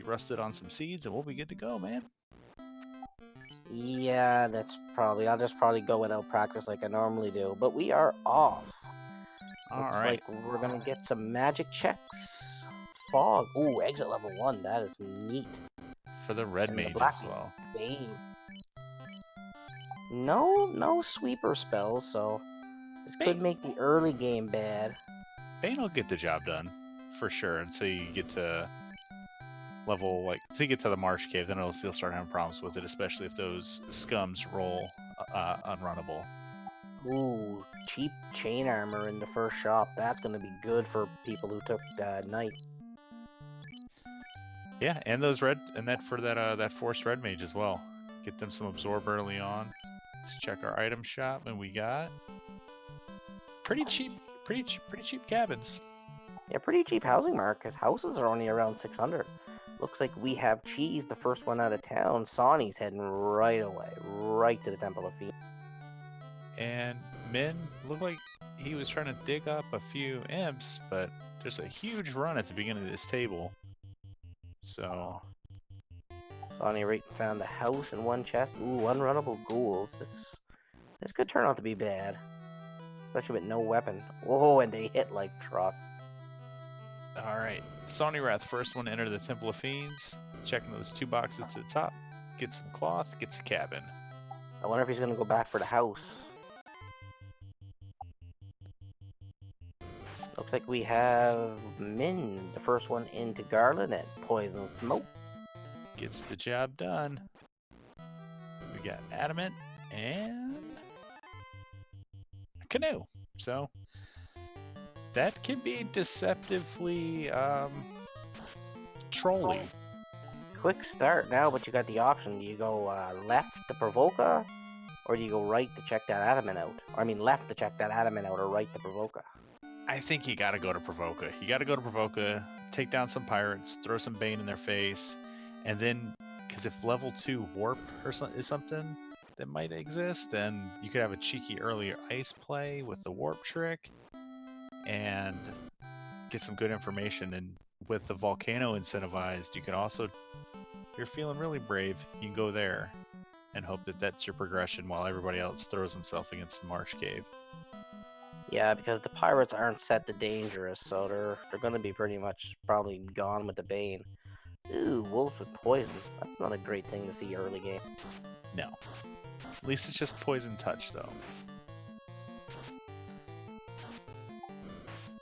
get rusted on some seeds, and we'll be good to go, man. Yeah, that's probably. I'll just probably go without practice like I normally do. But we are off. Looks Alright. like we're gonna get some magic checks. Fog. Ooh, exit level 1. That is neat. For the red And the mage black as well. Bane. No sweeper spells, so this could make the early game bad. Bane will get the job done, for sure, until you get to level, like, until you get to the Marsh Cave, then you'll start having problems with it, especially if those scums roll unrunnable. Ooh, cheap chain armor in the first shop. That's gonna be good for people who took Knight. Yeah, and those red, and that for that forced red mage as well. Get them some absorb early on. Let's check our item shop, and we got pretty cheap cabins. Yeah, pretty cheap housing market. Houses are only around 600. Looks like we have Cheese, the first one out of town. Sonny's heading right away, right to the Temple of Fiend. And Min looked like he was trying to dig up a few imps, but there's a huge run at the beginning of this table. So Sonny right found a house and one chest. Ooh, unrunnable ghouls. This could turn out to be bad. Especially with no weapon. Whoa, and they hit like truck. Alright, Sonny Wrath, first one to enter the Temple of Fiends. Checking those 2 boxes to the top. Get some cloth, gets a cabin. I wonder if he's gonna go back for the house. Looks like we have Min, the first one into Garland at Poison Smoke. Gets the job done. We got Adamant and a canoe. So that can be deceptively trolly. Quick start now, but you got the option. Do you go left to Provoca, or do you go right to check that Adamant out? I mean, left to check that Adamant out, or right to Provoca? I think you gotta go to Provoca. You gotta go to Provoca, take down some pirates, throw some Bane in their face, and then, because if level 2 warp or is something that might exist, then you could have a cheeky earlier ice play with the warp trick, and get some good information. And with the volcano incentivized, you can also, if you're feeling really brave, you can go there and hope that that's your progression while everybody else throws himself against the Marsh Cave. Yeah, because the pirates aren't set to dangerous, so they're gonna be pretty much probably gone with the Bane. Ooh, wolves with poison. That's not a great thing to see early game. No. At least it's just poison touch, though.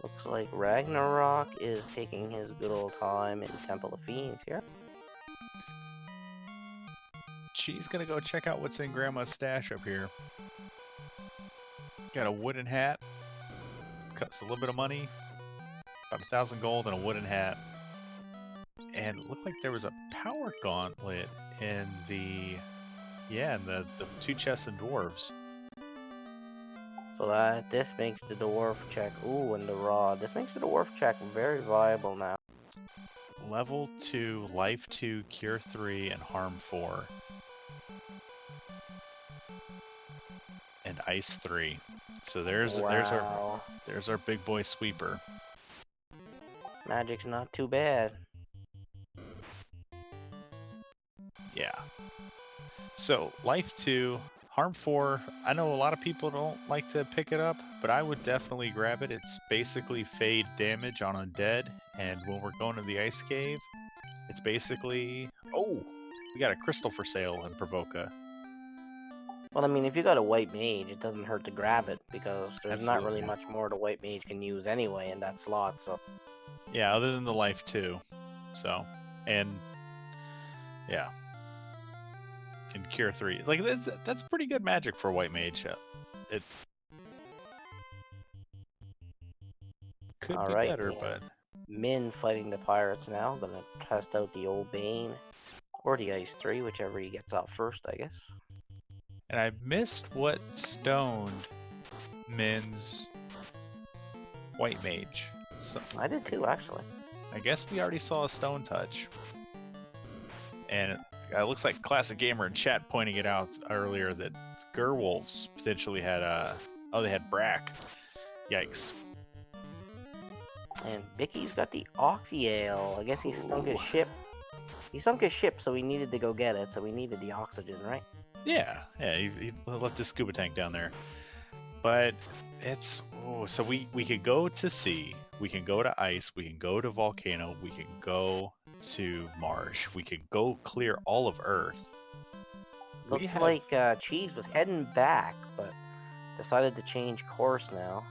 Looks like Ragnarok is taking his good old time in Temple of Fiends here. She's gonna go check out what's in Grandma's stash up here. Got a wooden hat. Costs a little bit of money. About 1,000 gold and a wooden hat. And it looked like there was a power gauntlet in the... Yeah, in the 2 chests and dwarves. So this makes the dwarf check. Ooh, and the rod. This makes the dwarf check very viable now. Level 2, Life 2, Cure 3, and Harm 4. And Ice 3. So there's our big boy sweeper. Magic's not too bad. Yeah. So Life 2, Harm 4, I know a lot of people don't like to pick it up, but I would definitely grab it. It's basically fade damage on undead, and when we're going to the ice cave, it's basically... Oh! We got a crystal for sale in Provoca. Well, I mean, if you got a white mage, it doesn't hurt to grab it, because there's Absolutely. not really much more the white mage can use anyway in that slot, so... Yeah, other than the Life 2. So, and... Yeah. And Cure 3. Like, that's pretty good magic for a white mage. It could be better, but... Min fighting the pirates now. Gonna test out the old Bane. Or the Ice 3, whichever he gets out first, I guess. And I missed what stoned Min's white mage. So, I did too, actually. I guess we already saw a stone touch. And it looks like Classic Gamer in chat pointing it out earlier that Gerwolves potentially had they had Brack. Yikes. And Vicky's got the Oxy Ale. I guess he stunk his ship. He sunk his ship, so he needed to go get it. So we needed the oxygen, right? Yeah, he left the scuba tank down there. But it's so we could go to sea, we can go to ice, we can go to volcano, we can go to marsh, we can go clear all of Earth. We Looks have like Cheese was heading back, but decided to change course now.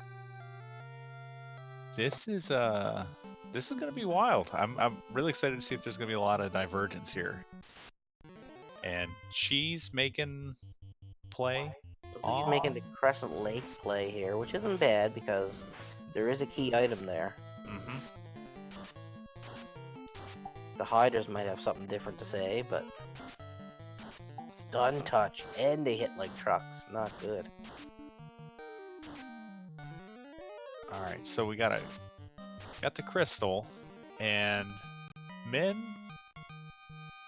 this is gonna be wild. I'm really excited to see if there's gonna be a lot of divergence here. And Cheese making play Looks like he's making the on. Crescent Lake play here, which isn't bad because there is a key item there. Mm-hmm. The hiders might have something different to say, but stun touch and they hit like trucks. Not good. All right, so we got the crystal, and Min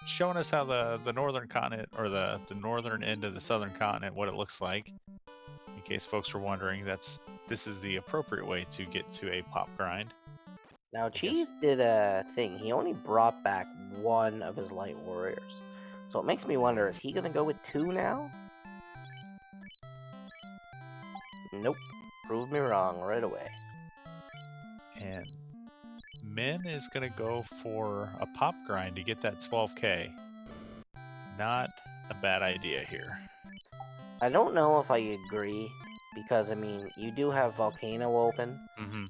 showing us how the northern continent, or the northern end of the southern continent, what it looks like. In case folks were wondering, this is the appropriate way to get to a pop grind. Now, guess. Cheese did a thing. He only brought back one of his light warriors. So it makes me wonder, is he going to go with 2 now? Nope. Proved me wrong right away. And Min is gonna go for a pop grind to get that 12k. Not a bad idea here. I don't know if I agree, because, I mean, you do have Volcano open. Mm-hmm.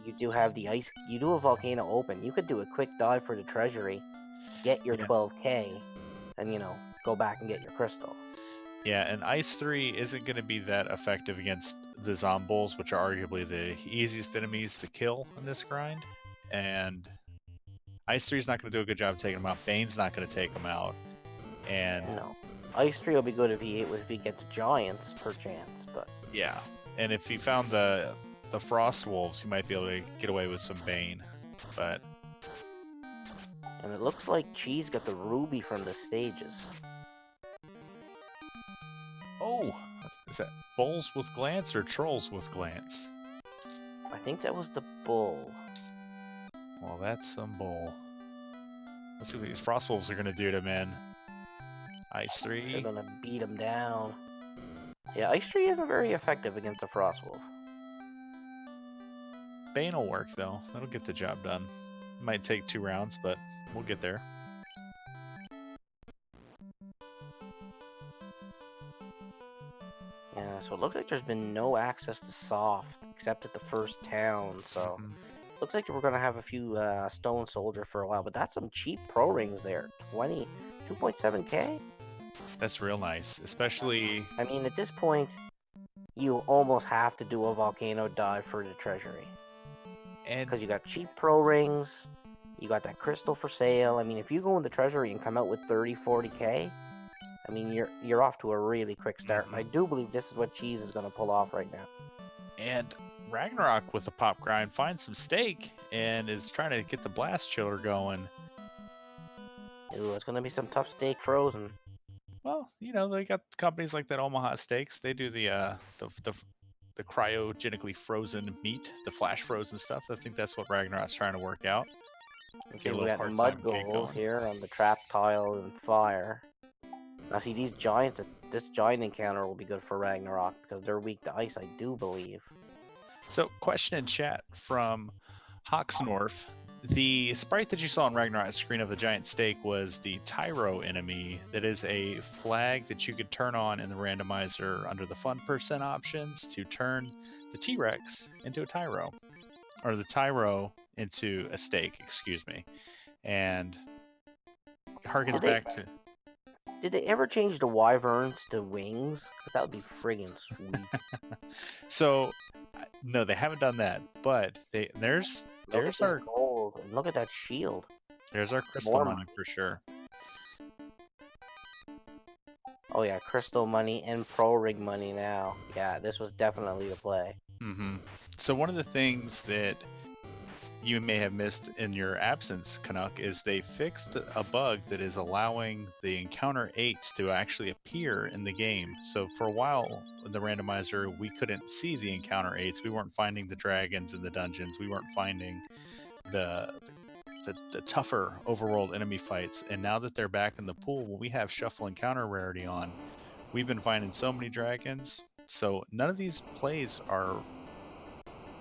You do have the ice. You do have Volcano open. You could do a quick dive for the treasury, get your Yeah. 12k, and, you know, go back and get your crystal. Yeah, and Ice 3 isn't going to be that effective against the Zombols, which are arguably the easiest enemies to kill in this grind. And Ice 3 is not going to do a good job of taking them out. Bane's not going to take them out. And No. Ice 3 will be good if he gets giants, perchance, but... yeah, and if he found the Frost Wolves, he might be able to get away with some Bane. But... and it looks like Cheese got the ruby from the stages. oh! Is that Bowls with Glance or Trolls with Glance? I think that was the bull. Well, that's some bull. Let's see what these Frost Wolves are going to do to men. Ice 3. They're gonna beat him down. Yeah, Ice 3 isn't very effective against a Frost Wolf. Bane will work, though. That'll get the job done. Might take 2 rounds, but we'll get there. Yeah, so it looks like there's been no access to soft, except at the first town, so... Mhm. Looks like we're gonna have a few Stone Soldier for a while, but that's some cheap pro rings there. 2.7k? That's real nice, especially... I mean, at this point, you almost have to do a Volcano dive for the treasury. And Because you got cheap pro rings, you got that crystal for sale. I mean, if you go in the treasury and come out with 30, 40k, I mean, you're off to a really quick start. And I do believe this is what Cheese is going to pull off right now. and Ragnarok with the pop grind finds some stake and is trying to get the blast chiller going. Ooh, it's going to be some tough steak frozen. Well, you know, they got companies like that Omaha Steaks. They do the cryogenically frozen meat, the flash frozen stuff. I think that's what Ragnarok's trying to work out. Okay, a we little got mud part-time gig goals going. here on the trap tile and fire. Now, see, these giants, this giant encounter will be good for Ragnarok because they're weak to ice, I do believe. So, question in chat from Hawksnorf. The sprite that you saw on Ragnarok's screen of the giant steak was the Tyro enemy. That is a flag that you could turn on in the randomizer under the fun percent options to turn the T-Rex into a Tyro. Or the Tyro into a steak, excuse me. And harkens back to... Did they ever change the wyverns to wings? Because that would be friggin' sweet. So, no, they haven't done that. But there's Look at this our gold, and look at that shield. there's our crystal More money for sure. Oh yeah, crystal money and pro rig money now. Yeah, this was definitely the play. Mm-hmm. So one of the things that you may have missed in your absence, Canuck, is they fixed a bug that is allowing the encounter 8s to actually appear in the game. So for a while, in the randomizer, we couldn't see the encounter 8s. We weren't finding the dragons in the dungeons. We weren't finding the the tougher overworld enemy fights. And now that they're back in the pool, when we have Shuffle Encounter rarity on, we've been finding so many dragons. So none of these plays are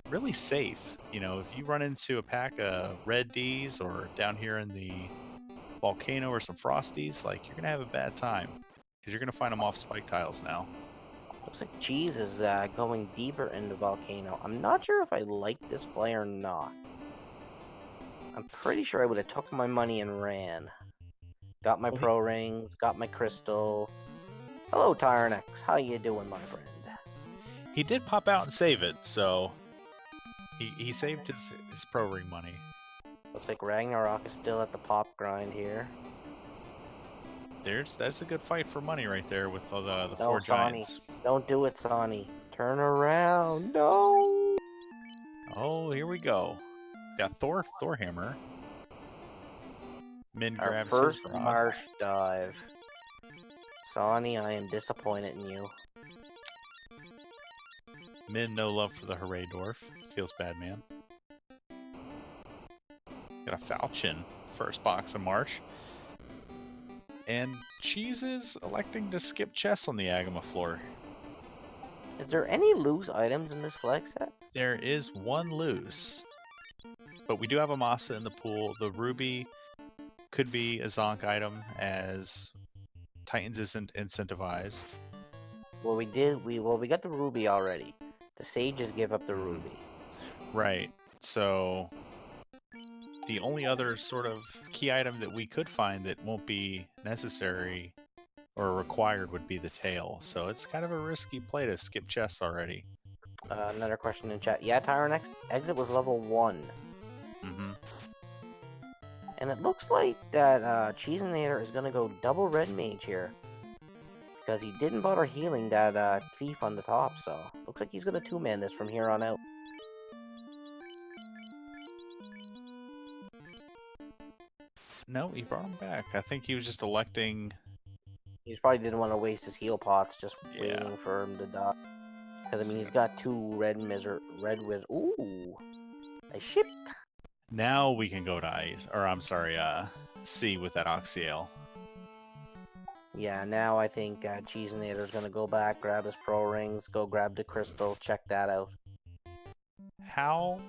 really safe. You know, if you run into a pack of red D's or down here in the volcano or some frosties, like you're gonna have a bad time because you're gonna find them off spike tiles now. Looks like Cheese is going deeper into Volcano. I'm not sure if I like this play or not. I'm pretty sure I would have took my money and ran. Got my pro rings, got my crystal. Hello, Tyrannex. How you doing, my friend? He did pop out and save it, so he saved his pro ring money. Looks like Ragnarok is still at the pop grind here. That's a good fight for money right there with the No, four Sonny. giants. Don't do it, Sonny. Turn around. No. Oh, here we go. Got Thorhammer. Min Our grabs first his rod. marsh dive. Sonny, I am disappointed in you. Min no love for the Hooray Dwarf. Feels bad, man. Got a Falchion. First box of Marsh. And Cheese is electing to skip chess on the Agama floor. Is there any loose items in this flag set? There is one loose. But we do have a Masa in the pool. The Ruby could be a Zonk item as Titans isn't incentivized. Well, we got the ruby already. The sages give up the ruby. Right. So the only other sort of key item that we could find that won't be necessary or required would be the tail. So it's kind of a risky play to skip chess already. Another question in chat. Yeah, Tyrannex exit was level 1. Mm-hmm. And it looks like that Cheeseinator is going to go double red mage here. Because he didn't bother healing that thief on the top, so looks like he's going to 2-man this from here on out. No, he brought him back. I think he was just electing. He probably didn't want to waste his heal pots just Yeah. waiting for him to die. Because, I mean, he's got 2 red wizard. Ooh! A ship! Now we can go to ice, or I'm sorry, C with that Oxyale. Yeah, now I think Cheeseinator's gonna go back, grab his pro rings, go grab the crystal, check that out. How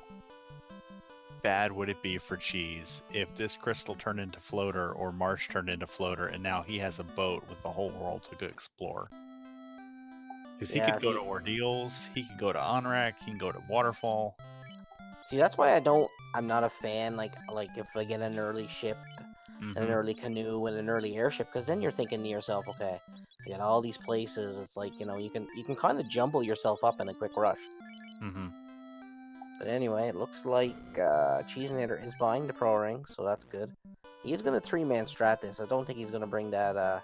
bad would it be for Cheese if this crystal turned into floater or Marsh turned into floater and now he has a boat with the whole world to go explore? Because he could go to Ordeals, he could go to Onrak, he can go to Waterfall. See, that's why I'm not a fan, like if I get an early ship, an early canoe, and an early airship, because then you're thinking to yourself, okay, you got all these places, it's like, you know, you can kind of jumble yourself up in a quick rush. But anyway, it looks like Cheeseinator is buying the pro ring, so that's good. He's gonna 3-man strat this. I don't think he's gonna bring that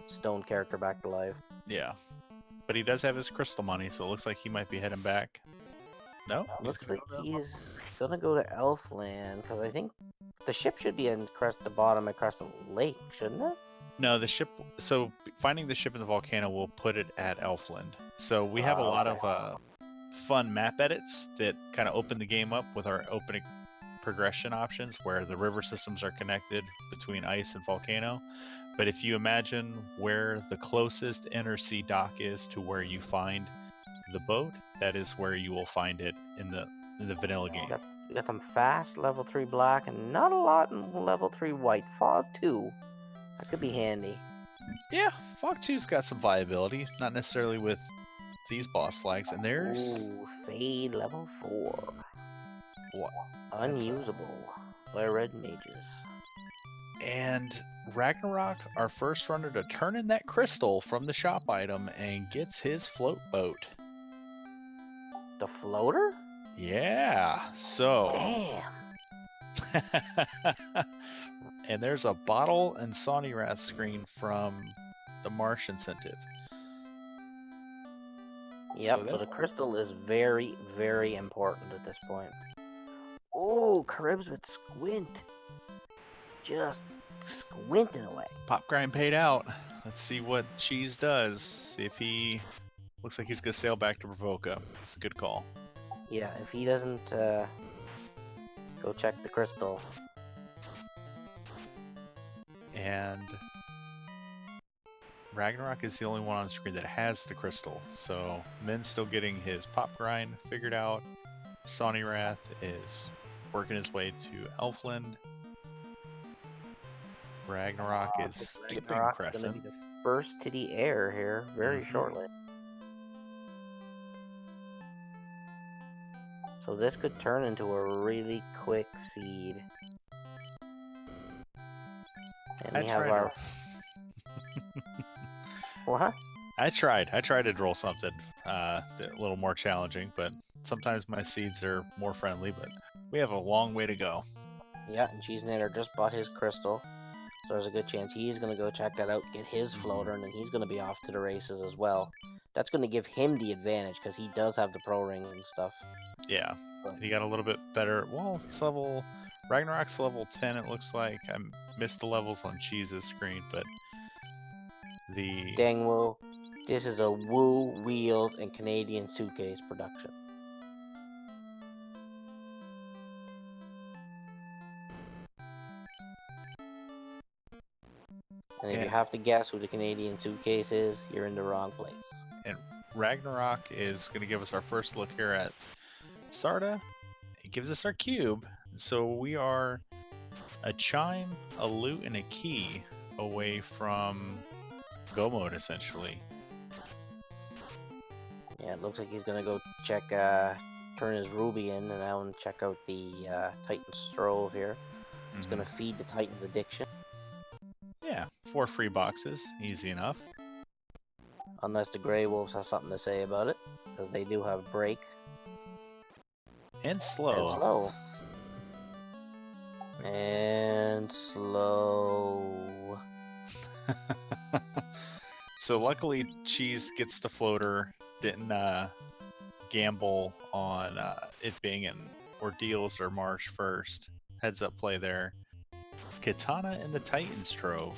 stone character back to life. Yeah. But he does have his crystal money, so it looks like he might be heading back. No? Looks like he's gonna go to Elfland, because I think the ship should be in the bottom of Crescent Lake, shouldn't it? No, the ship. So finding the ship in the volcano will put it at Elfland. So we have a lot of fun map edits that kind of open the game up with our opening progression options, where the river systems are connected between ice and volcano. But if you imagine where the closest inner sea dock is to where you find the boat, that is where you will find it in the vanilla game. We got some fast level 3 black and not a lot in level 3 white. Fog 2. That could be handy. Yeah, Fog 2's got some viability, not necessarily with these boss flags. And there's... Ooh, Fade level 4. What? Unusable by red mages. And Ragnarok, our first runner to turn in that crystal from the shop item and gets his float boat. The floater? Yeah, so... Damn. And there's a bottle and Sawney Wrath screen from the Marsh incentive. Yep, so the crystal is very, very important at this point. Oh, Caribs with Squint. Just squinting away. Pop grind paid out. Let's see what Cheese does. See if he... Looks like he's going to sail back to Provoca. It's a good call. Yeah, if he doesn't go check the crystal, and Ragnarok is the only one on screen that has the crystal. So Min's still getting his pop grind figured out. Sonny Wrath is working his way to Elfland. Ragnarok is skipping Ragnarok's Crescent. gonna be the first to the air here very shortly. So this could turn into a really quick seed. And we have our... What? I tried to draw something a little more challenging, but sometimes my seeds are more friendly, but we have a long way to go. Yeah, and Cheese Nader just bought his crystal. So there's a good chance he's going to go check that out, get his floater, and then he's going to be off to the races as well. That's going to give him the advantage because he does have the pro rings and stuff. Yeah, he got a little bit better. Well, he's level... Ragnarok's level 10, it looks like. I missed the levels on Cheese's screen, but the... Dang Woo. This is a Woo, Wheels, and Canadian Suitcase production. And if you have to guess who the Canadian Suitcase is, you're in the wrong place. And Ragnarok is going to give us our first look here at Sarda. It gives us our cube. So we are a chime, a loot, and a key away from go mode, essentially. Yeah, it looks like he's going to go check, turn his Ruby in, and I want to check out the Titan Strove here. It's going to feed the Titan's addiction. Yeah, 4 free boxes. Easy enough. Unless the Grey Wolves have something to say about it, because they do have break. And slow. And slow. And slow. So luckily Cheese gets the floater, didn't gamble on it being in Ordeals or Marsh first. Heads up play there. Katana and the Titan Strove.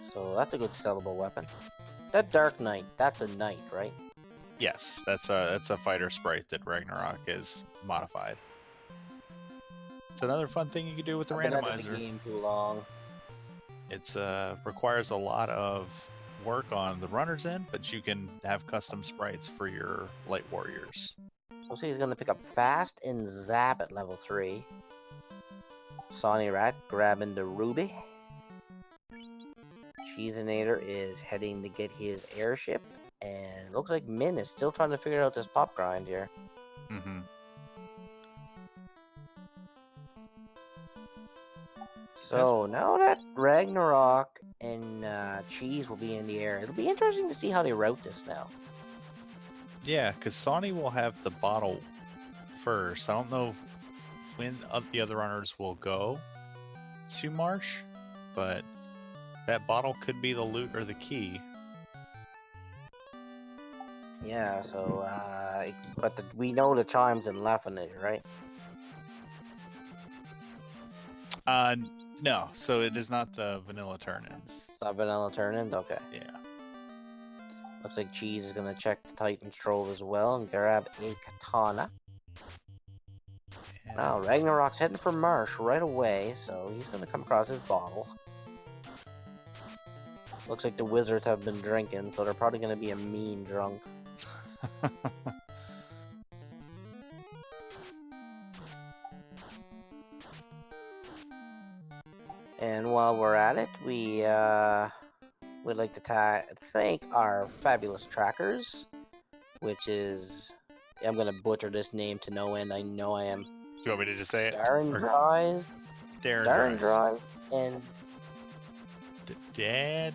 So that's a good sellable weapon. That Dark Knight, that's a knight, right? Yes, that's a fighter sprite that Ragnarok is modified. It's another fun thing you can do with the I've been out of randomizer. the game too long. It's requires a lot of work on the runner's end, but you can have custom sprites for your light warriors. Looks like he's gonna pick up Fast and Zap at level 3. Sonny Rat grabbing the Ruby. Cheesinator is heading to get his airship, and it looks like Min is still trying to figure out this pop grind here. So now that Ragnarok and Cheese will be in the air, it'll be interesting to see how they route this now. Yeah, because Sonny will have the bottle first. I don't know when the other runners will go to Marsh, but that bottle could be the loot or the key. Yeah, so, but we know the chimes in Laffinage, right? No, so it is not the vanilla turn-ins. It's not vanilla turn-ins? Okay. Yeah. Looks like Cheese is gonna check the Titan Strove as well and grab a katana. And Now, Ragnarok's heading for Marsh right away, so he's gonna come across his bottle. Looks like the wizards have been drinking, so they're probably gonna be a mean drunk. And while we're at it, we'd like to thank our fabulous trackers, which is, I'm gonna butcher this name to no end. I know I am. you want me to just say it? Darren Dries, Darren Dries, and Dan,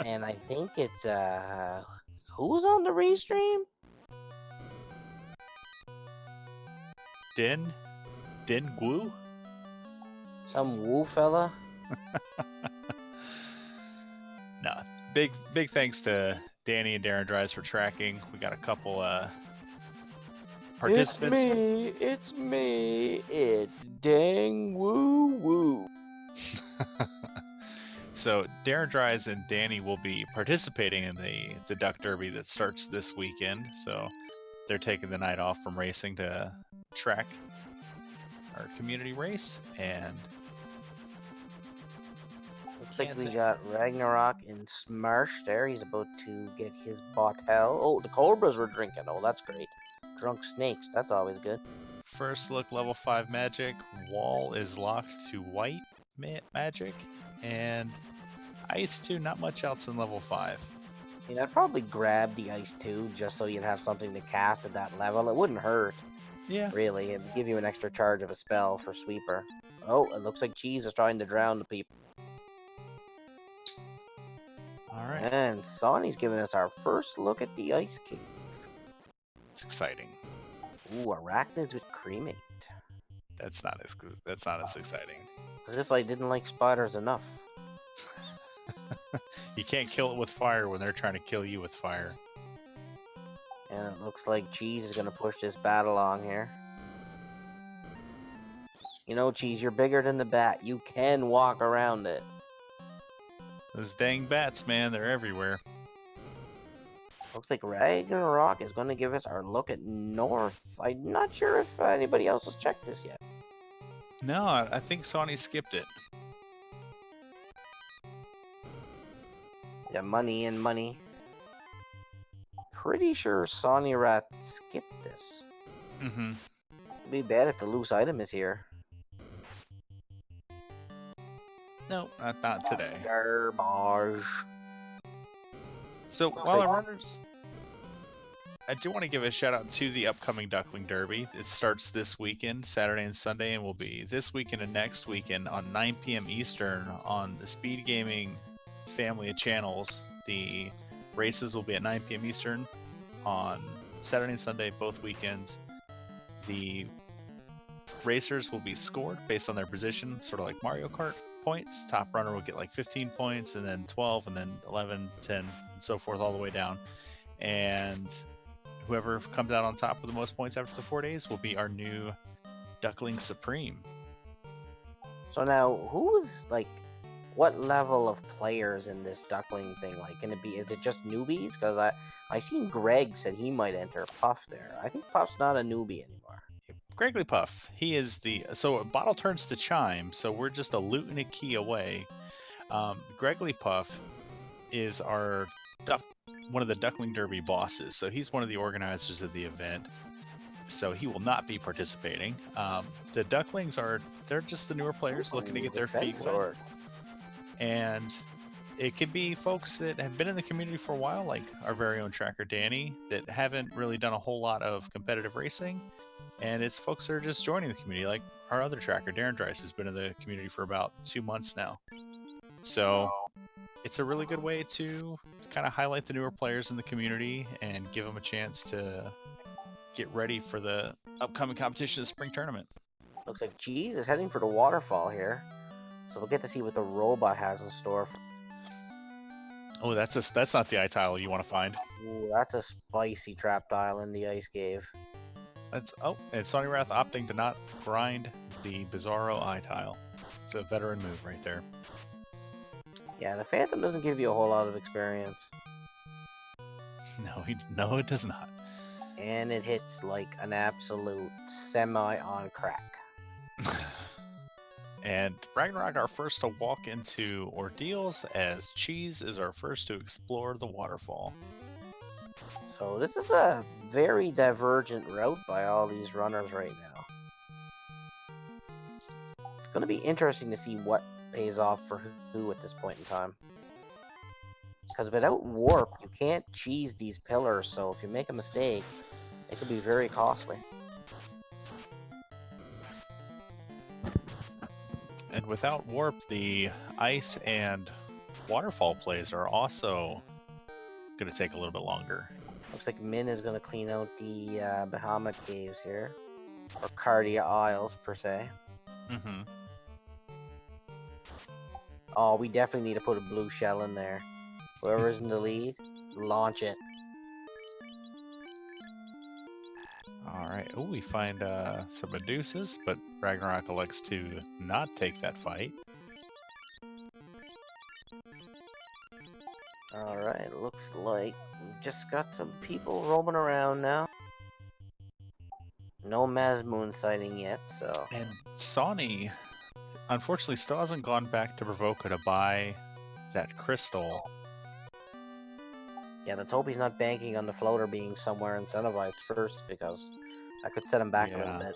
and I think it's who's on the restream? Din Gu? Some woo fella. No. Big thanks to Danny and Darren Drives for tracking. We got a couple participants. It's me, it's Dang Woo Woo. So Darren Drives and Danny will be participating in the Duck Derby that starts this weekend. So they're taking the night off from racing to track our community race, and Looks like we got Ragnarok in Smarsh there. He's about to get his bottle. Oh, the cobras were drinking. Oh, that's great. Drunk snakes. That's always good. first look level 5 magic. Wall is locked to white magic, and ice too. Not much else in level 5. I mean, I'd probably grab the ice too, just so you'd have something to cast at that level. It wouldn't hurt, Yeah. really. It'd give you an extra charge of a spell for Sweeper. Oh, it looks like Cheese is trying to drown the people. Alright. And Sonny's giving us our first look at the ice cave. It's exciting. Ooh, arachnids with cremate. That's not as exciting. As if I didn't like spiders enough. You can't kill it with fire when they're trying to kill you with fire. And it looks like Cheese is going to push this battle on here. You know, Cheese, you're bigger than the bat. You can walk around it. Those dang bats, man, they're everywhere. Looks like Ragnarok is going to give us our look at North. I'm not sure if anybody else has checked this yet. No, I think Sony skipped it. Got money and money. Pretty sure Sonny Rat skipped this. Mm-hmm. It'd be bad if the loose item is here. No, not today. Garbage. So, while our runners... I do want to give a shout out to the upcoming Duckling Derby. It starts this weekend, Saturday and Sunday, and will be this weekend and next weekend on 9 p.m. Eastern on the Speed Gaming family of channels. The races will be at 9 p.m. Eastern on Saturday and Sunday, both weekends. The racers will be scored based on their position, sort of like Mario Kart points. Top runner will get like 15 points, and then 12, and then 11, 10, and so forth all the way down. And whoever comes out on top with the most points after the 4 days will be our new Duckling Supreme. So now, who's like, what level of players in this Duckling thing? Like, can it be? Is it just newbies? Because I seen Greg said he might enter Puff there. I think Puff's not a newbie anymore. Gregly Puff, he is the so bottle turns to chime, so we're just a loot and a key away. Gregly Puff is our one of the Duckling Derby bosses, so he's one of the organizers of the event. So he will not be participating. The Ducklings they're just the newer players looking to get their feet wet. And it could be folks that have been in the community for a while, like our very own tracker Danny, that haven't really done a whole lot of competitive racing. And it's folks that are just joining the community, like our other tracker, Darren Dries, has been in the community for about 2 months now. So it's a really good way to kind of highlight the newer players in the community and give them a chance to get ready for the upcoming competition, the spring tournament. Looks like Cheese is heading for the waterfall here. So we'll get to see what the robot has in store. Oh, that's not the eye tile you want to find. Ooh, that's a spicy trap tile in the ice cave. And Sonny Wrath opting to not grind the Bizarro eye tile. It's a veteran move right there. Yeah, the Phantom doesn't give you a whole lot of experience. No, it does not. And it hits like an absolute semi on crack. And Ragnarok our first to walk into ordeals, as Cheese is our first to explore the waterfall. So this is a very divergent route by all these runners right now. It's going to be interesting to see what pays off for who at this point in time. Because without warp, you can't cheese these pillars, so if you make a mistake, it could be very costly. And without warp, the ice and waterfall plays are also going to take a little bit longer. Looks like Min is going to clean out the Bahamut caves here. Or Cardia Isles, per se. Mm-hmm. Oh, we definitely need to put a blue shell in there. Whoever's in the lead, launch it. Alright, we find some Medusas, but Ragnarok elects to not take that fight. Alright, looks like we've just got some people roaming around now. No Mazmoon sighting yet, so... And Sony, unfortunately, still hasn't gone back to Provoca to buy that crystal. Yeah, let's hope he's not banking on the floater being somewhere incentivized first, because that could set him back a little Yeah. bit.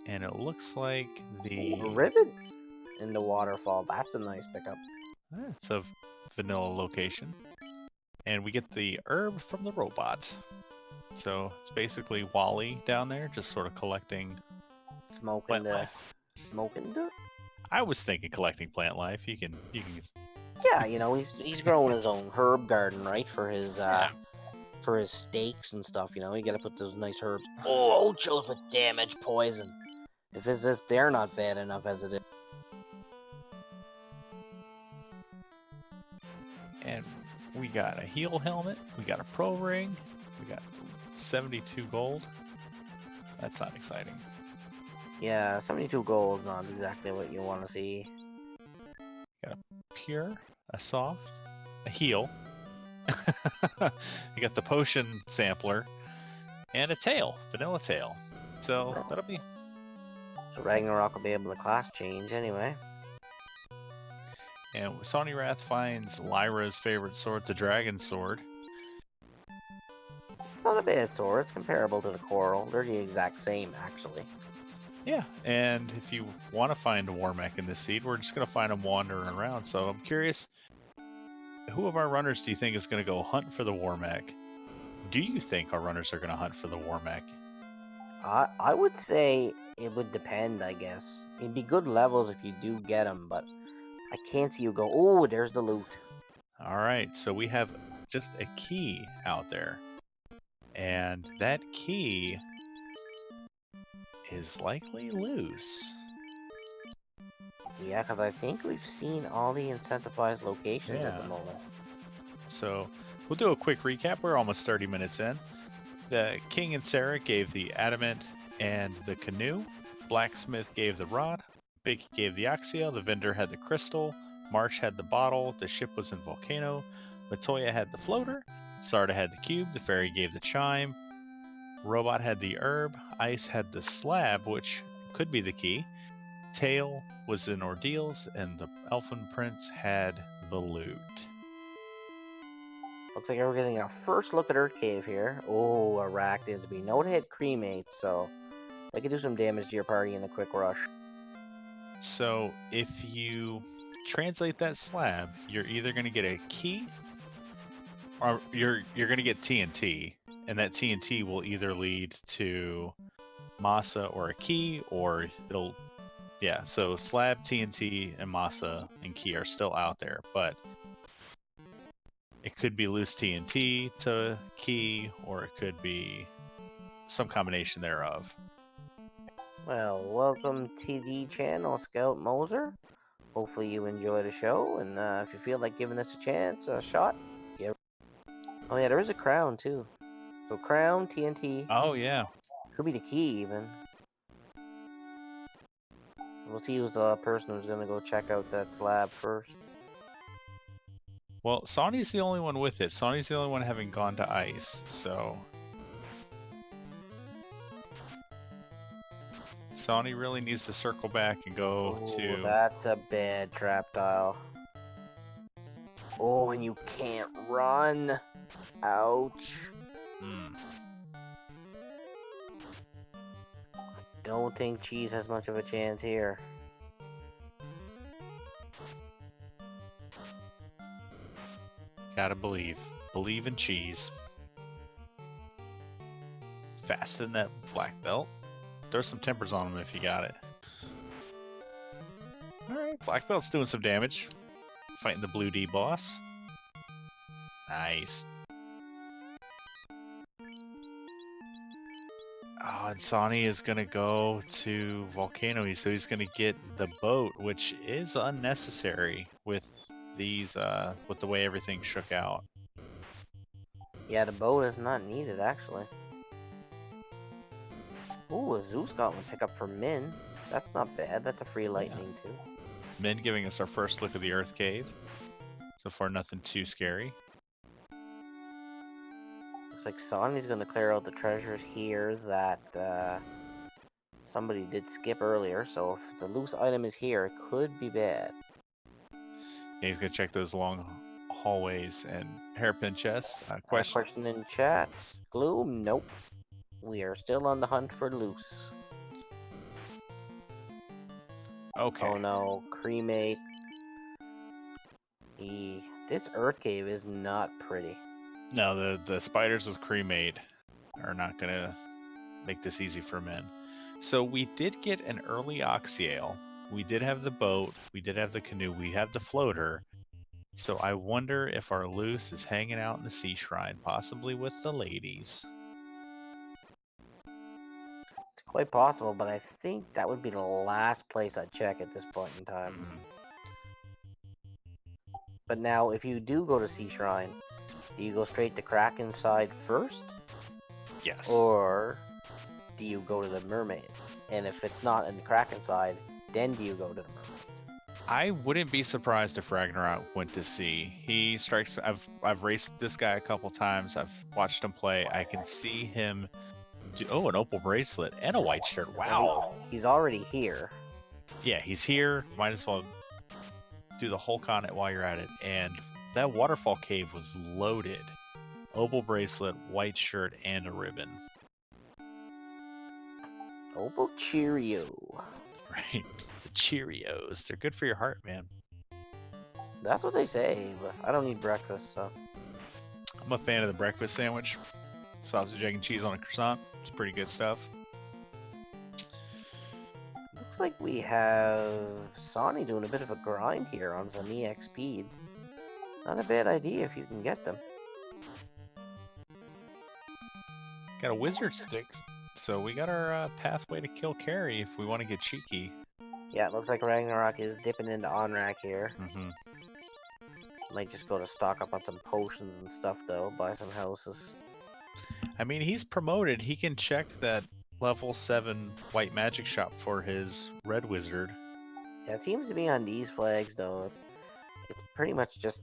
And it looks like the... Ooh, a ribbon in the waterfall. That's a nice pickup. It's a vanilla location. And we get the herb from the robot. So it's basically Wally down there, just sort of collecting Smoking plant the... life. Smoking the... I was thinking collecting plant life. You can Yeah, you know, he's growing his own herb garden, right? For his Yeah. for his steaks and stuff, you know, you gotta put those nice herbs. Oh, Ochos with damage poison. If they're not bad enough as it is. And we got a heal helmet, we got a pro ring, we got 72 gold. That's not exciting. Yeah, 72 gold is not exactly what you want to see. Pure, a soft, a heal. You got the potion sampler and a tail, vanilla tail. So that'll be. So Ragnarok will be able to class change anyway. And Sony Wrath finds Lyra's favorite sword, the dragon sword. It's not a bad sword. It's comparable to the coral. They're the exact same, actually. Yeah, and if you want to find a Warmech in this seed, we're just going to find them wandering around. So I'm curious, who of our runners do you think is going to go hunt for the Warmech? Do you think our runners are going to hunt for the Warmech? I would say it would depend, I guess. It'd be good levels if you do get them, but I can't see you go, oh, there's the loot. All right, so we have just a key out there. And that key is likely loose. Yeah, because I think we've seen all the incentivized locations at the Yeah. moment. So we'll do a quick recap. We're almost 30 minutes in. The King and Sarah gave the adamant and the canoe. Blacksmith gave the rod. Big gave the Oxio. The vendor had the crystal. Marsh had the bottle. The ship was in Volcano. Matoya had the floater. Sarda had the cube. The fairy gave the chime. Robot had the herb. Ice had the slab, which could be the key. Tail was in ordeals, and the Elfin Prince had the loot. Looks like we're getting our first look at Earth Cave here. Oh, arachnids. We know it had cremates, so they could do some damage to your party in a quick rush. So if you translate that slab, you're either going to get a key, or you're going to get TNT, and that TNT will either lead to Masa or a key, or it'll, yeah. So slab, TNT, and Masa and key are still out there, but it could be loose TNT to key, or it could be some combination thereof. Well, welcome to the channel, Scout Moser. Hopefully you enjoy the show, and if you feel like giving this a shot, give it. Oh yeah, there is a crown too. So crown, TNT, Oh yeah. could be the key even. We'll see who's the person who's gonna go check out that slab first. Well, Sony's the only one with it. Sony's the only one having gone to ice, so Sony really needs to circle back and go to... That's a bad trap tile. Oh, and you can't run. Ouch. Don't think Cheese has much of a chance here. Gotta believe. Believe in cheese. Fasten that black belt. Throw some tempers on him if you got it. Alright, black belt's doing some damage. Fighting the blue D boss. Nice. Oh, and Sonny is gonna go to Volcano, so he's gonna get the boat, which is unnecessary with these, with the way everything shook out. Yeah, the boat is not needed, actually. Ooh, a Zeus Gauntlet pickup for Min. That's not bad. That's a free lightning, too. Min giving us our first look at the Earth Cave. So far, nothing too scary. Looks like Sonny's gonna clear out the treasures here that somebody did skip earlier. So if the loose item is here, it could be bad. Yeah, he's gonna check those long hallways and hairpin chests. Question in chat. Gloom? Nope. We are still on the hunt for loose. Okay. Oh no, cremate. This earth cave is not pretty. No, the spiders with cremate are not gonna make this easy for men. So we did get an early oxyale. We did have the boat. We did have the canoe. We have the floater. So I wonder if our loose is hanging out in the sea shrine, possibly with the ladies. It's quite possible, but I think that would be the last place I'd check at this point in time. But now, if you do go to Sea Shrine, do you go straight to Kraken's side first? Yes. Or do you go to the mermaids? And if it's not in the Kraken side, then do you go to the mermaids? I wouldn't be surprised if Ragnarok went to sea. He strikes. I've raced this guy a couple times. I've watched him play. I can see him do. Oh, an opal bracelet and a white shirt. Wow. He's already here. Yeah, he's here. Might as well do the whole continent while you're at it. And that waterfall cave was loaded. Opal bracelet, white shirt, and a ribbon. Opal Cheerio. Right. The Cheerios. They're good for your heart, man. That's what they say, but I don't eat breakfast, so. I'm a fan of the breakfast sandwich. Sausage, egg, and cheese on a croissant. It's pretty good stuff. Looks like we have Sonny doing a bit of a grind here on some EXP. Not a bad idea if you can get them. Got a wizard stick, so we got our pathway to kill Carrie if we want to get cheeky. Yeah, it looks like Ragnarok is dipping into Onrak here. Might just go to stock up on some potions and stuff though, buy some houses. I mean, he's promoted. He can check that level 7 white magic shop for his red wizard. Yeah, it seems to be on these flags though. It's pretty much just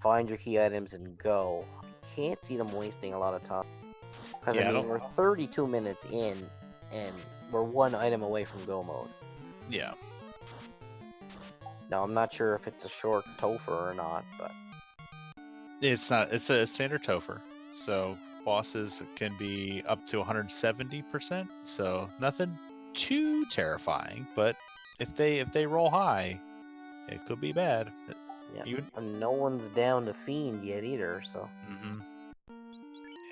find your key items and go. I can't see them wasting a lot of time. Because Yeah, I mean, we're 32 minutes in, and we're one item away from go mode. Yeah. Now, I'm not sure if it's a short Topher or not, but... It's not. It's a standard Topher. So bosses can be up to 170%. So nothing too terrifying. But if they roll high, it could be bad. Yeah, and no one's down to Fiend yet either, so...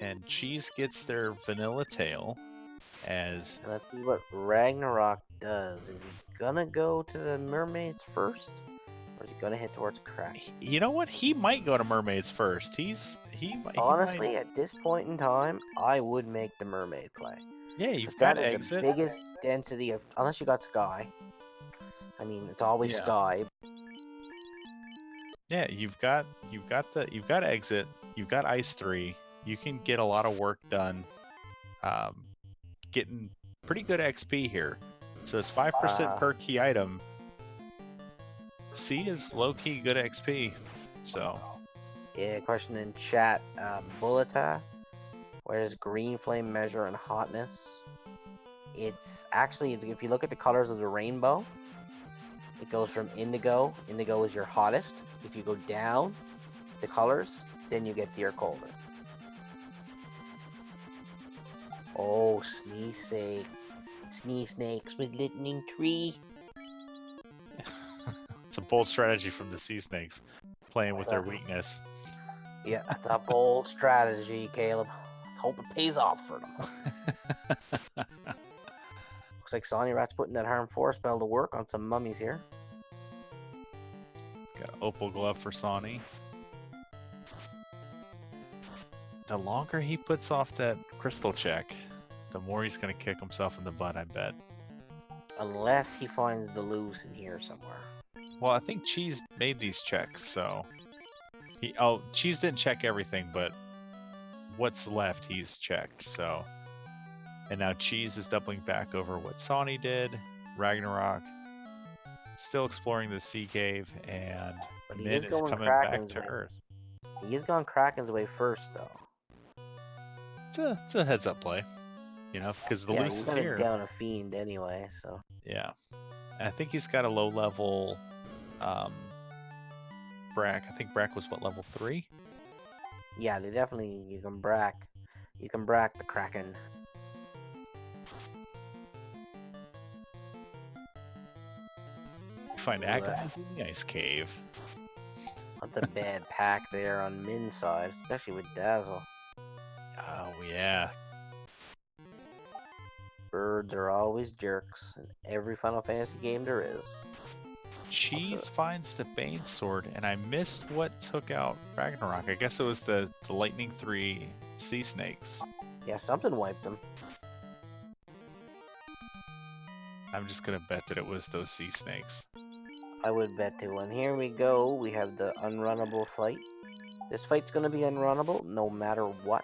And Cheese gets their vanilla tail as... Let's see what Ragnarok does. Is he gonna go to the mermaids first? Or is he gonna head towards Kraken? You know what? He might go to mermaids first. Honestly, at this point in time, I would make the mermaid play. Yeah, you've got that is exit. the biggest density of... Unless you got Sky. I mean, it's always Sky. Yeah, you've got exit. You've got Ice 3. You can get a lot of work done. Getting pretty good XP here. So it's 5% per key item. C is low-key good XP. So. Yeah, question in chat. Bulleta, where does green flame measure in hotness? It's actually, if you look at the colors of the rainbow, it goes from indigo. Indigo is your hottest. If you go down the colors, then you get to your colder. Oh, snake snakes with lightning tree. It's a bold strategy from the sea snakes, playing with their weakness. Yeah, that's a bold strategy, Caleb. Let's hope it pays off for them. Looks like Sonny Rat's putting that Harm 4 spell to work on some mummies here. Got an opal glove for Sonny. The longer he puts off that crystal check, the more he's going to kick himself in the butt, I bet. Unless he finds the loose in here somewhere. Well, I think Cheese made these checks, so... Cheese didn't check everything, but what's left he's checked, so... And now Cheese is doubling back over what Sonny did, Ragnarok, still exploring the sea cave, and Min is coming back to Earth. He is going Kraken's way first, though. it's a heads up play, you know, because the Yeah, loose you is gotta here. down a fiend anyway, so. Yeah, and I think he's got a low level Brack. I think Brack was what, level 3? Yeah, they definitely, you can brack the Kraken. You find Ooh, Agonize in the ice cave. that's a bad pack there on Min's side, especially with Dazzle. Oh yeah. Birds are always jerks in every Final Fantasy game there is. Cheese finds the Bane Sword, and I missed what took out Ragnarok. I guess it was the Lightning 3 Sea Snakes. Yeah, something wiped them. I'm just gonna bet that it was those Sea Snakes. I would bet too. And here we go. We have the unrunnable fight. This fight's gonna be unrunnable no matter what,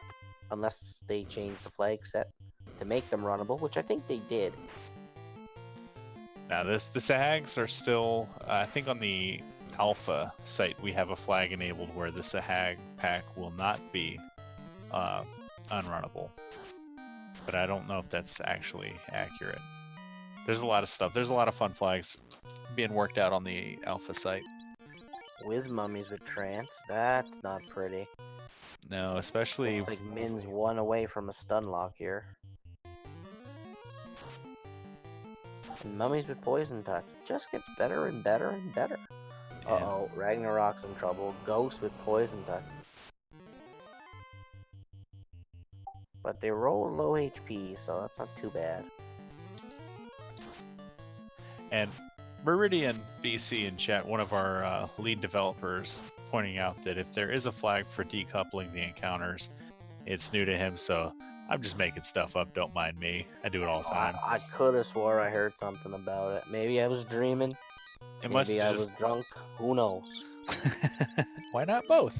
unless they change the flag set to make them runnable, which I think they did. Now the Sahags are still, I think on the Alpha site we have a flag enabled where the Sahag pack will not be unrunnable. But I don't know if that's actually accurate. There's a lot of stuff. There's a lot of fun flags being worked out on the Alpha site. Whiz mummies with trance. That's not pretty. No, especially... Looks like Min's one away from a stun lock here. And mummies with poison touch just gets better and better and better. Uh-oh, Ragnarok's in trouble. Ghost with poison touch. But they roll low HP, so that's not too bad. And Meridian BC in chat, one of our lead developers, pointing out that if there is a flag for decoupling the encounters, it's new to him, so I'm just making stuff up, don't mind me. I do it all the time. I could have swore I heard something about it. Maybe I was dreaming. Maybe I was drunk. Who knows? Why not both?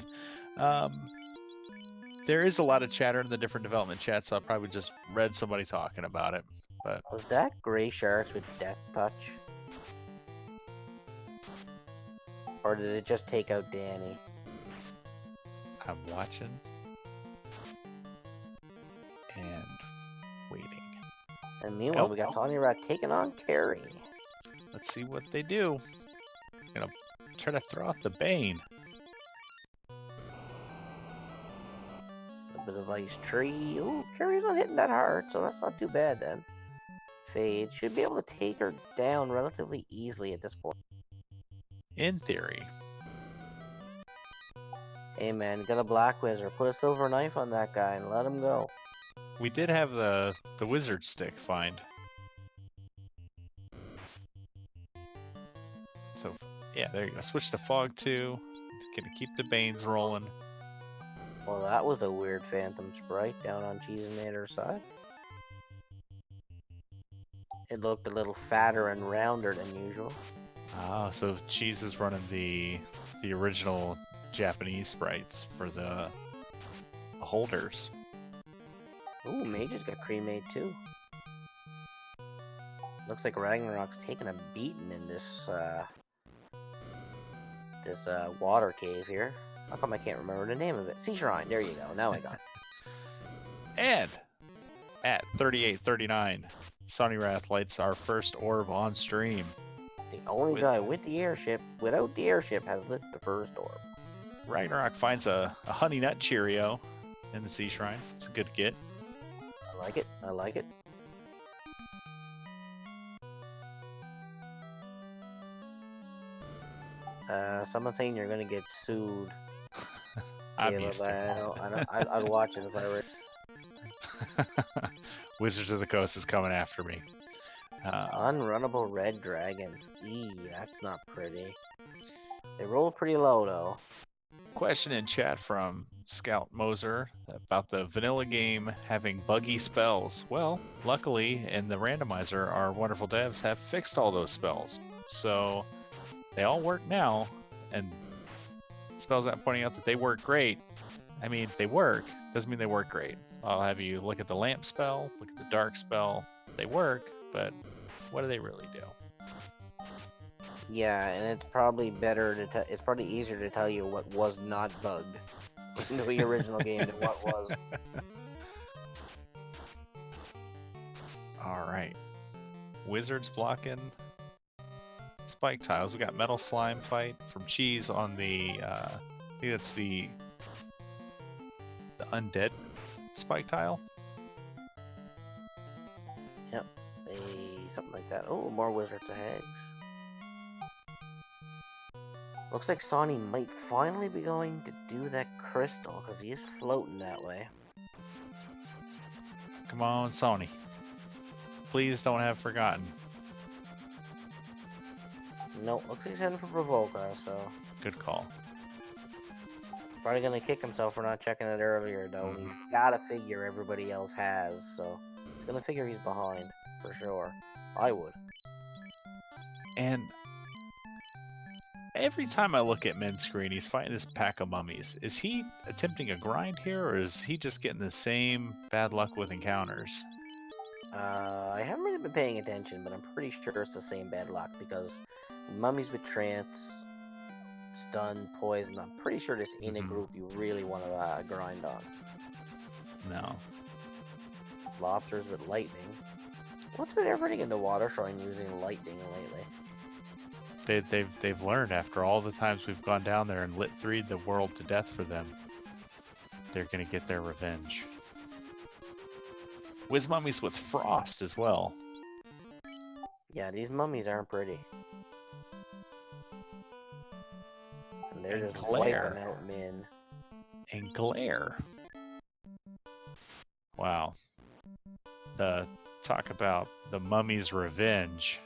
There is a lot of chatter in the different development chats, so I probably just read somebody talking about it. But was that Gray Sharks with Death Touch? Or did it just take out Danny? I'm watching and waiting. And meanwhile, we got Sonya Rat taking on Carrie. Let's see what they do. Gonna try to throw out the Bane. A bit of Ice Tree. Ooh, Carrie's not hitting that hard, so that's not too bad then. Fade should be able to take her down relatively easily at this point. In theory. Hey man, get a Black Wizard. Put a silver knife on that guy and let him go. We did have the wizard stick find. So yeah, there you go. Switch to Fog 2. Gonna keep the Banes rolling. Well, that was a weird Phantom Sprite down on Cheesenator's side. It looked a little fatter and rounder than usual. Ah, so Cheese is running the original Japanese sprites for the holders. Ooh, Mage's got cremate too. Looks like Ragnarok's taking a beating in this water cave here. How come I can't remember the name of it? Sea Shrine. There you go. Now I got it. And at 38:39, Sonny Wrath lights our first orb on stream. The only guy with the airship, without the airship, has lit the first orb. Ragnarok finds a Honey Nut Cheerio in the Sea Shrine. It's a good get. I like it. I like it. Someone's saying you're gonna get sued. Caleb, I'd watch it if I were. Wizards of the Coast is coming after me. Unrunnable red dragons. That's not pretty. They roll pretty low though. Question in chat from Scout Moser about the vanilla game having buggy spells. Well, luckily in the randomizer, our wonderful devs have fixed all those spells. So they all work now, and spells that pointing out that they work great. I mean, they work, doesn't mean they work great. I'll have you look at the lamp spell, look at the dark spell. They work, but what do they really do? Yeah, and it's probably better to it's probably easier to tell you what was not bugged in the original game than what was. Alright. Wizards blocking spike tiles. We got Metal Slime fight from Cheese on the, I think that's the undead spike tile. Yep. Something like that. Oh, more wizards and eggs. Looks like Sonny might finally be going to do that crystal, because he is floating that way. Come on, Sony. Please don't have forgotten. Nope, looks like he's heading for Provoca, so... Good call. He's probably gonna kick himself for not checking it earlier, though. He's gotta figure everybody else has, so... He's gonna figure he's behind, for sure. I would. And... every time I look at Men's screen, he's fighting this pack of mummies. Is he attempting a grind here, or is he just getting the same bad luck with encounters? I haven't really been paying attention, but I'm pretty sure it's the same bad luck, because mummies with trance, stun, poison, I'm pretty sure this ain't a group you really want to grind on. No. Lobsters with lightning. What's been everything in the water shrine using lightning lately? They've learned after all the times we've gone down there and lit 3'd the world to death for them. They're gonna get their revenge. Wiz mummies with frost as well. Yeah, these mummies aren't pretty. And they're just glare. wiping out Min. And glare. Wow. Talk about the mummy's revenge.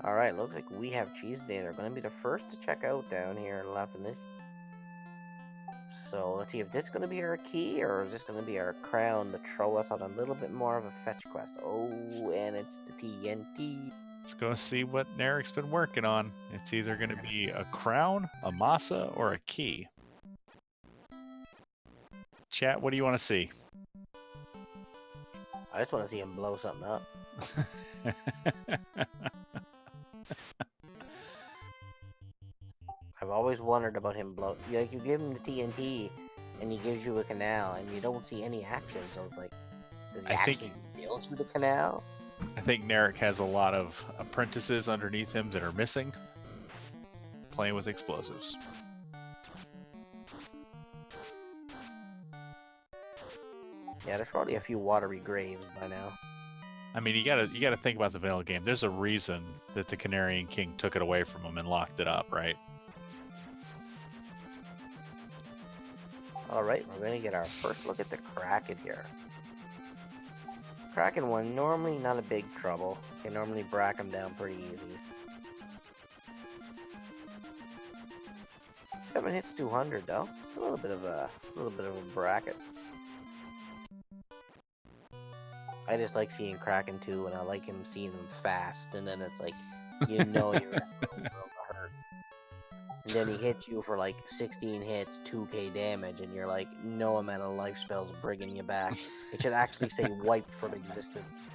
Alright, looks like we have Cheese Day. They're going to be the first to check out down here in Laughing. So let's see if this is going to be our key, or is this going to be our crown to throw us on a little bit more of a fetch quest. Oh, and it's the TNT. Let's go see what Narek's been working on. It's either going to be a crown, a masa, or a key. Chat, what do you want to see? I just want to see him blow something up. I've always wondered about him blow. Like, you give him the TNT, and he gives you a canal, and you don't see any action. So it's like, does he actually build you the canal? I think Narek has a lot of apprentices underneath him that are missing, playing with explosives. Yeah, there's probably a few watery graves by now. I mean, you gotta think about the vanilla game. There's a reason that the Canarian King took it away from him and locked it up, right? Alright, we're gonna get our first look at the Kraken here. Kraken one, normally not a big trouble. You can normally brack him down pretty easy. 7 hits 200 though. It's a little bit of a bracket. I just like seeing Kraken too, and I like him seeing him fast, and then it's like, you know you're in for a world of hurt. And then he hits you for like 16 hits, 2k damage, and you're like, no amount of life spells bringing you back. It should actually say wiped from existence.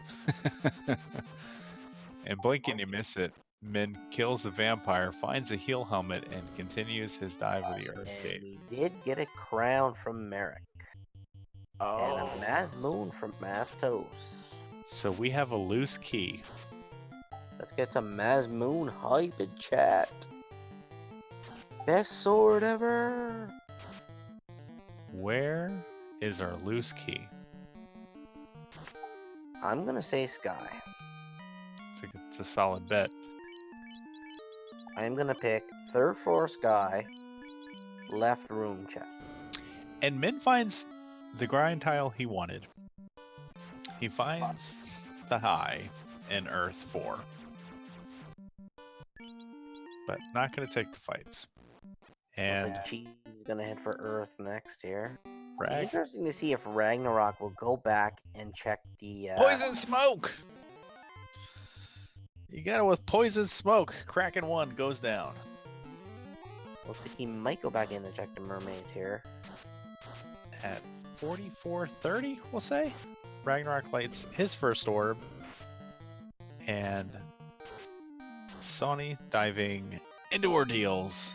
And blink and you miss it. Min kills the vampire, finds a heal helmet, and continues his dive of the Earth Gate. We did get a crown from Merrick. And a Maz Moon from Mastos. So we have a loose key. Let's get some Maz Moon hype in chat. Best sword ever. Where is our loose key? I'm gonna say Sky. It's a solid bet. I'm gonna pick 3rd floor Sky, left room chest. And Min finds the grind tile he wanted. He finds the high in Earth 4. But not going to take the fights. And looks like Cheese is gonna head for Earth next here. Rag. Interesting to see if Ragnarok will go back and check the Poison smoke! You got it with poison smoke. Kraken 1 goes down. Looks like he might go back in to check the mermaids here. At 44:30, we'll say. Ragnarok lights his first orb. And Sony diving into ordeals.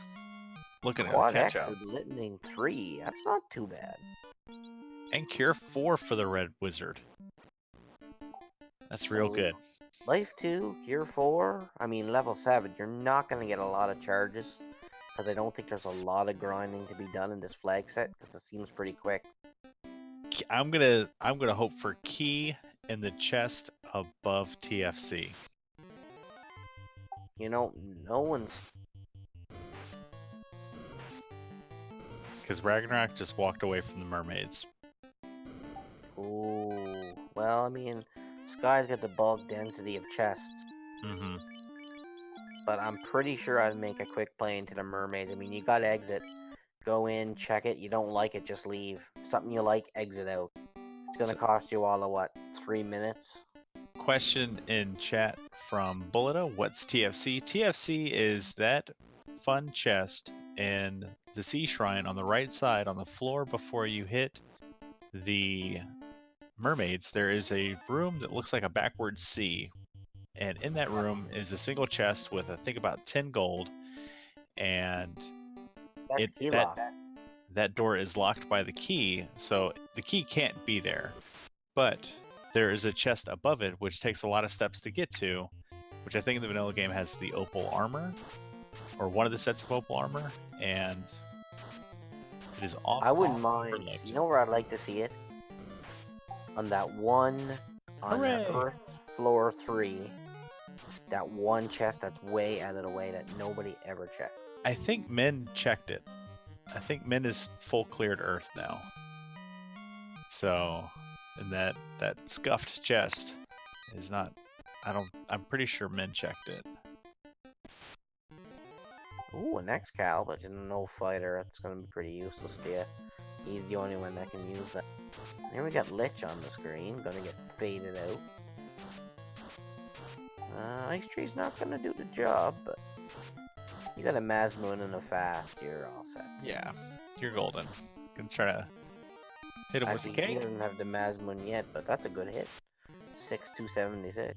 Looking Quad at catch X up. with Lightning 3. That's not too bad. And Cure 4 for the Red Wizard. That's real So good. Life 2, Gear 4, I mean level 7, you're not going to get a lot of charges. Because I don't think there's a lot of grinding to be done in this flag set, because it seems pretty quick. I'm gonna hope for key in the chest above TFC. You know, no one's... Because Ragnarok just walked away from the mermaids. Ooh, well, I mean, Sky's got the bulk density of chests. Mm-hmm. But I'm pretty sure I'd make a quick play into the mermaids. I mean, you gotta exit. Go in, check it. You don't like it, just leave. Something you like, exit out. It's gonna So, cost you all of what, 3 minutes? question in chat from Bulleta. What's TFC? TFC is that fun chest in the sea shrine on the right side on the floor before you hit the mermaids. There is a room that looks like a backwards C, and in that room is a single chest with I think about 10 gold, and That's it key that lock. that door is locked by the key, so the key can't be there. But there is a chest above it, which takes a lot of steps to get to, which I think in the vanilla game has the opal armor, or one of the sets of opal armor, and it is I wouldn't overlooked. mind. You know where I'd like to see it? On that one, on Hooray! Earth Floor 3. That one chest that's way out of the way that nobody ever checked. I think Min checked it. I think Min is full cleared Earth now. So, and that scuffed chest is not. I'm pretty sure Min checked it. Ooh, an X-Cal, but a no fighter. That's gonna be pretty useless to you. He's the only one that can use that. Here we got Lich on the screen, gonna get faded out. Ice Tree's not gonna do the job, but you got a Mazmoon and a Fast, you're all set. Yeah, you're golden. Gonna try to hit him Actually, with the he cake. doesn't have the Mazmoon yet, but that's a good hit. 6,276.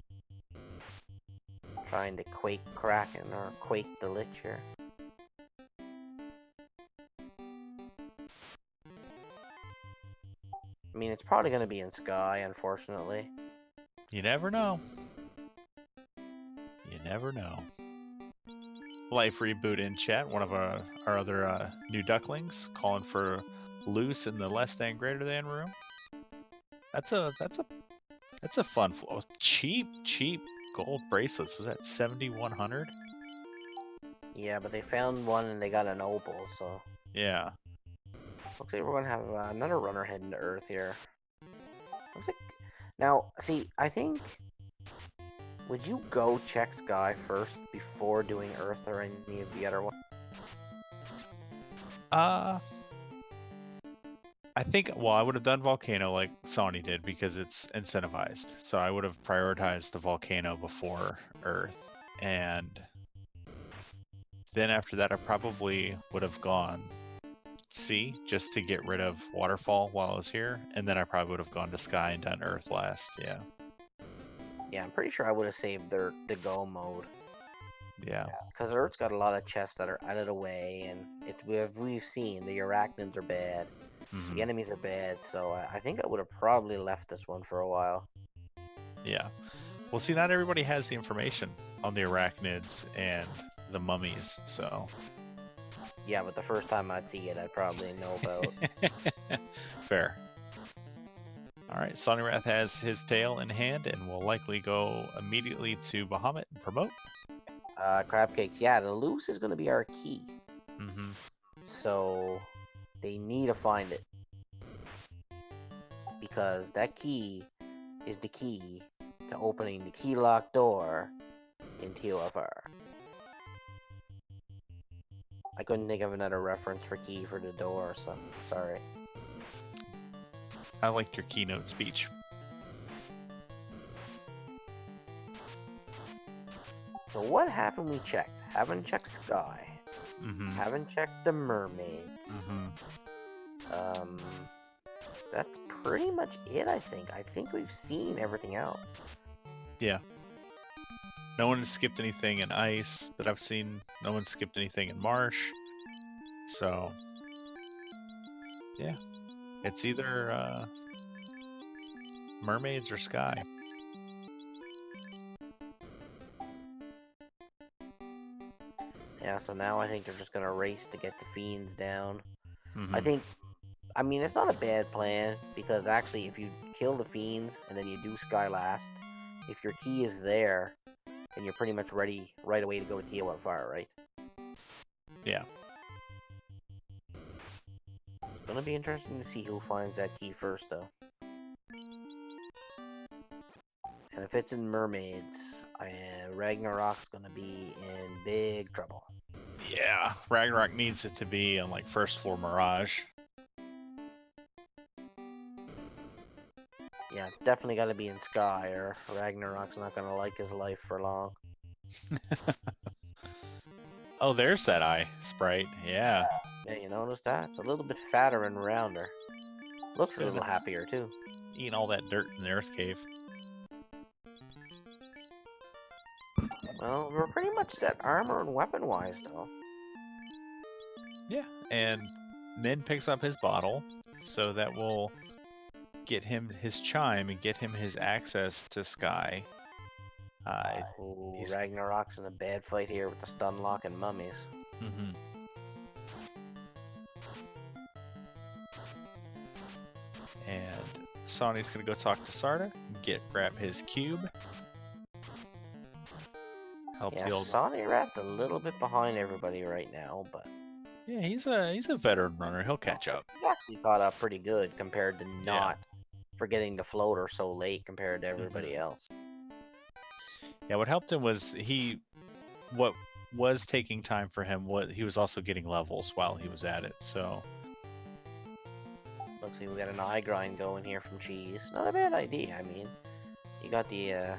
Trying to Quake Kraken or Quake the Lich here. I mean, it's probably gonna be in Sky, unfortunately. You never know. You never know. Life reboot in chat. One of our other new ducklings calling for loose in the less than greater than room. That's a fun flow. Cheap gold bracelets. Is that 7,100? Yeah, but they found one and they got an opal, so Yeah. looks like we're gonna have another runner heading to Earth here. Looks like now. See, I think. Would you go check Sky first before doing Earth or any of the other ones? I think, well, I would have done Volcano like Sony did because it's incentivized. So I would have prioritized the Volcano before Earth. And then after that, I probably would have gone Sea just to get rid of Waterfall while I was here. And then I probably would have gone to Sky and done Earth last. Yeah. Yeah, I'm pretty sure I would have saved their go mode. Yeah. Because Earth's got a lot of chests that are out of the way, and we've seen the arachnids are bad, Mhm. the enemies are bad, so I think I would have probably left this one for a while. Yeah. Well, see, not everybody has the information on the arachnids and the mummies, so. Yeah, but the first time I'd see it, I'd probably know about. Fair. Alright, Sonny Wrath has his tail in hand and will likely go immediately to Bahamut and promote. Crab cakes. Yeah, the loose is going to be our key. Mm-hmm. So they need to find it. Because that key is the key to opening the key lock door in TOFR. I couldn't think of another reference for key for the door, so sorry. I liked your keynote speech. So what haven't we checked? Haven't checked Sky. Mm-hmm. Haven't checked the mermaids. Mm-hmm. That's pretty much it, I think. I think we've seen everything else. Yeah. No one has skipped anything in ice that I've seen. No one skipped anything in marsh. So, yeah. It's either mermaids or sky. Yeah, so now I think they're just gonna race to get the fiends down. Mhm. I mean, it's not a bad plan, because actually, if you kill the fiends and then you do Sky last, if your key is there, then you're pretty much ready right away to go to Teal Fire, right? Yeah. It's gonna be interesting to see who finds that key first, though. And if it's in mermaids, Ragnarok's gonna be in big trouble. Yeah. Ragnarok needs it to be on like first floor Mirage. Yeah, it's definitely gotta be in Sky, or Ragnarok's not gonna like his life for long. Oh, there's that eye sprite. Yeah. Yeah, you notice that? It's a little bit fatter and rounder. Looks a Could have little been happier, too. eating all that dirt in the Earth Cave. Well, we're pretty much set armor and weapon-wise, though. Yeah. And Min picks up his bottle, so that will get him his chime and get him his access to Sky. Ooh, He's Ragnarok's in a bad fight here with the stun lock and mummies. mhm. And Sonny's gonna go talk to Sarda, grab his cube. Help Yeah, the old. Sonny Rat's a little bit behind everybody right now, but Yeah, he's a veteran runner. He'll catch up. he's actually caught up pretty good compared to Yeah. not forgetting the floater so late compared to everybody else. Yeah, what helped him was what was taking time for him, he was also getting levels while he was at it, so. Looks like we got an eye grind going here from Cheese. Not a bad idea, I mean. You got the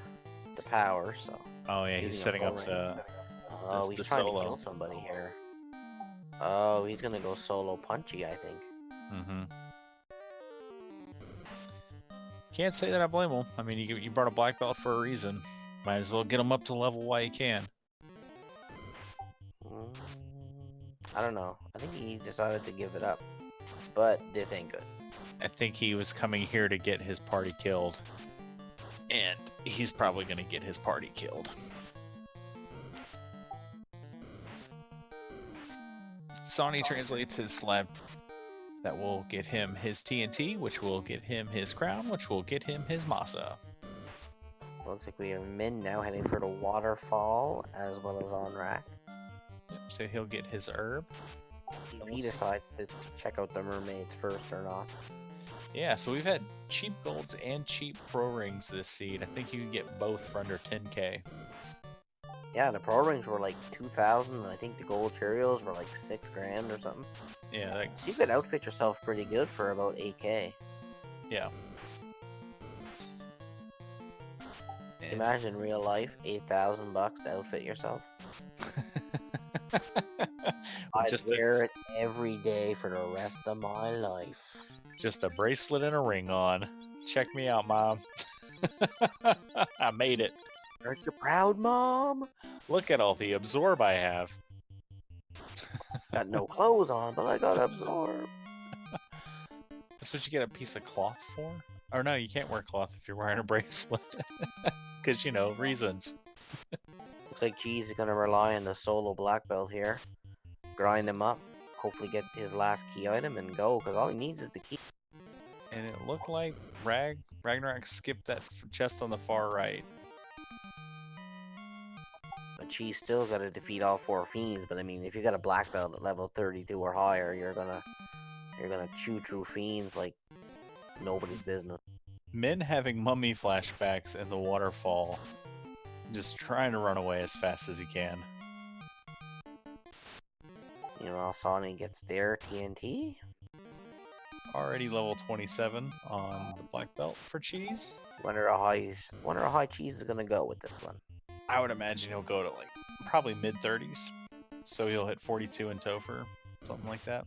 power, so. Oh yeah, he's Using a setting up full the. Oh, he's the trying solo. to kill somebody here. Oh, he's gonna go solo punchy, I think. Mm-hmm. Can't say that I blame him. I mean, you brought a black belt for a reason. Might as well get him up to level while you can. I don't know. I think he decided to give it up. But this ain't good. I think he was coming here to get his party killed. And he's probably going to get his party killed. Sonny translates his slab. That will get him his TNT, which will get him his crown, which will get him his Masa. Looks like we have Min now heading for the waterfall as well as on rack. Yep, so he'll get his herb. See if he decides to check out the mermaids first or not. Yeah, so we've had cheap golds and cheap pro rings this seed. I think you can get both for under 10k. Yeah, the pro rings were like 2,000, and I think the gold Cheerios were like 6 grand or something. Yeah, So you could outfit yourself pretty good for about 8k. Yeah. Imagine real life, 8,000 bucks to outfit yourself. I'd wear it every day for the rest of my life. Just a bracelet and a ring on. Check me out, Mom. I made it. Aren't you proud, Mom? Look at all the absorb I have. Got no clothes on, but I got absorb. That's what you get a piece of cloth for? Or no, you can't wear cloth if you're wearing a bracelet. Because, you know, reasons. Looks like Cheese is going to rely on the solo black belt here. Grind him up. Hopefully get his last key item and go, because all he needs is the key. And it looked like Ragnarok skipped that chest on the far right. But Cheese still got to defeat all 4 fiends. But I mean, if you got a black belt at level 32 or higher, you're gonna chew through fiends like nobody's business. Min having mummy flashbacks in the waterfall, just trying to run away as fast as he can. You know, Sonny gets their TNT. Already level 27 on the black belt for Cheese. Wonder how high Cheese is gonna go with this one. I would imagine he'll go to like probably mid 30s, so he'll hit 42 in Topher, something like that.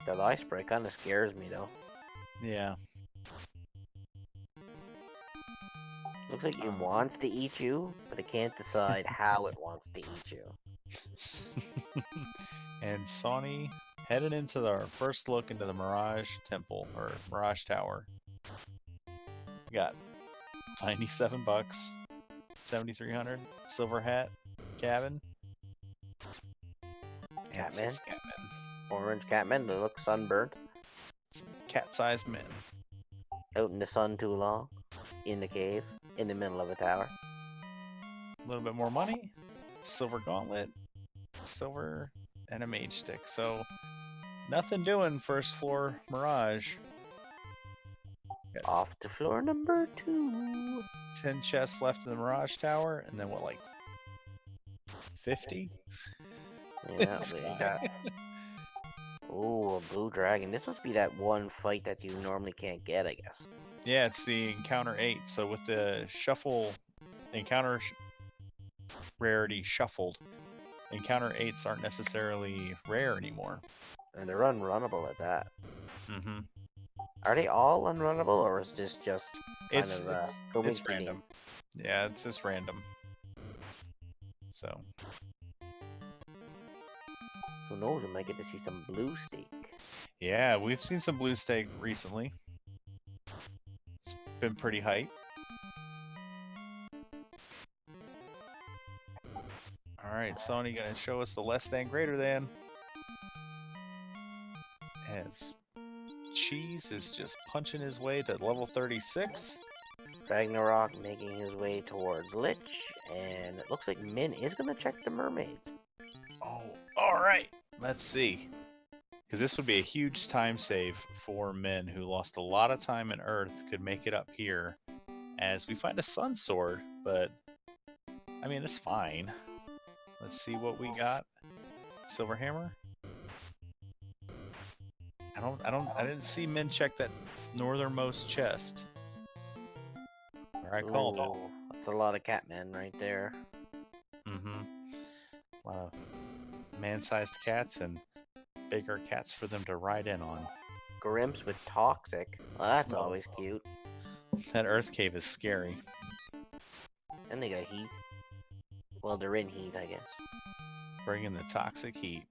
That eye spray kind of scares me though. Yeah. Looks like it wants to eat you, but it can't decide how it wants to eat you. And Sonny headed into our first look into the Mirage Temple, or Mirage Tower. We got $97. 7,300. Silver hat, cabin. Catman. Catman. Orange Catman that looks sunburned. Some cat-sized men. Out in the sun too long. In the cave. In the middle of a tower. A little bit more money. Silver gauntlet. Silver and a mage stick. So nothing doing first floor Mirage. Off to floor number 2. 10 chests left in the Mirage Tower, and then what, like 50? Yeah, we got. Ooh, a blue dragon. This must be that one fight that you normally can't get, I guess. Yeah, it's the encounter 8. So with the shuffle encounter rarity shuffled, encounter 8s aren't necessarily rare anymore. And they're unrunnable at that. Mm-hmm. Are they all unrunnable, or is this just kind It's of it's coinky-dink? random. Yeah, it's just random. So Who knows? We might get to see some blue steak. yeah, we've seen some blue steak recently. It's been pretty hype. Alright, Sony gonna show us the less than greater than. As Cheese is just punching his way to level 36. Ragnarok making his way towards Lich, and it looks like Min is gonna check the mermaids. Oh, alright. Let's see. Because this would be a huge time save for men who lost a lot of time in Earth, could make it up here. As we find a Sun Sword, but I mean, it's fine. Let's see what we got. Silver Hammer? I didn't see men check that northernmost chest. Or I called it. Ooh, that's a lot of Catmen right there. Mm-hmm. A lot of man-sized cats and bigger cats for them to ride in on. Grimps with Toxic. Well, that's always cute. That Earth Cave is scary. And they got heat. Well, they're in heat, I guess. Bringing the toxic heat.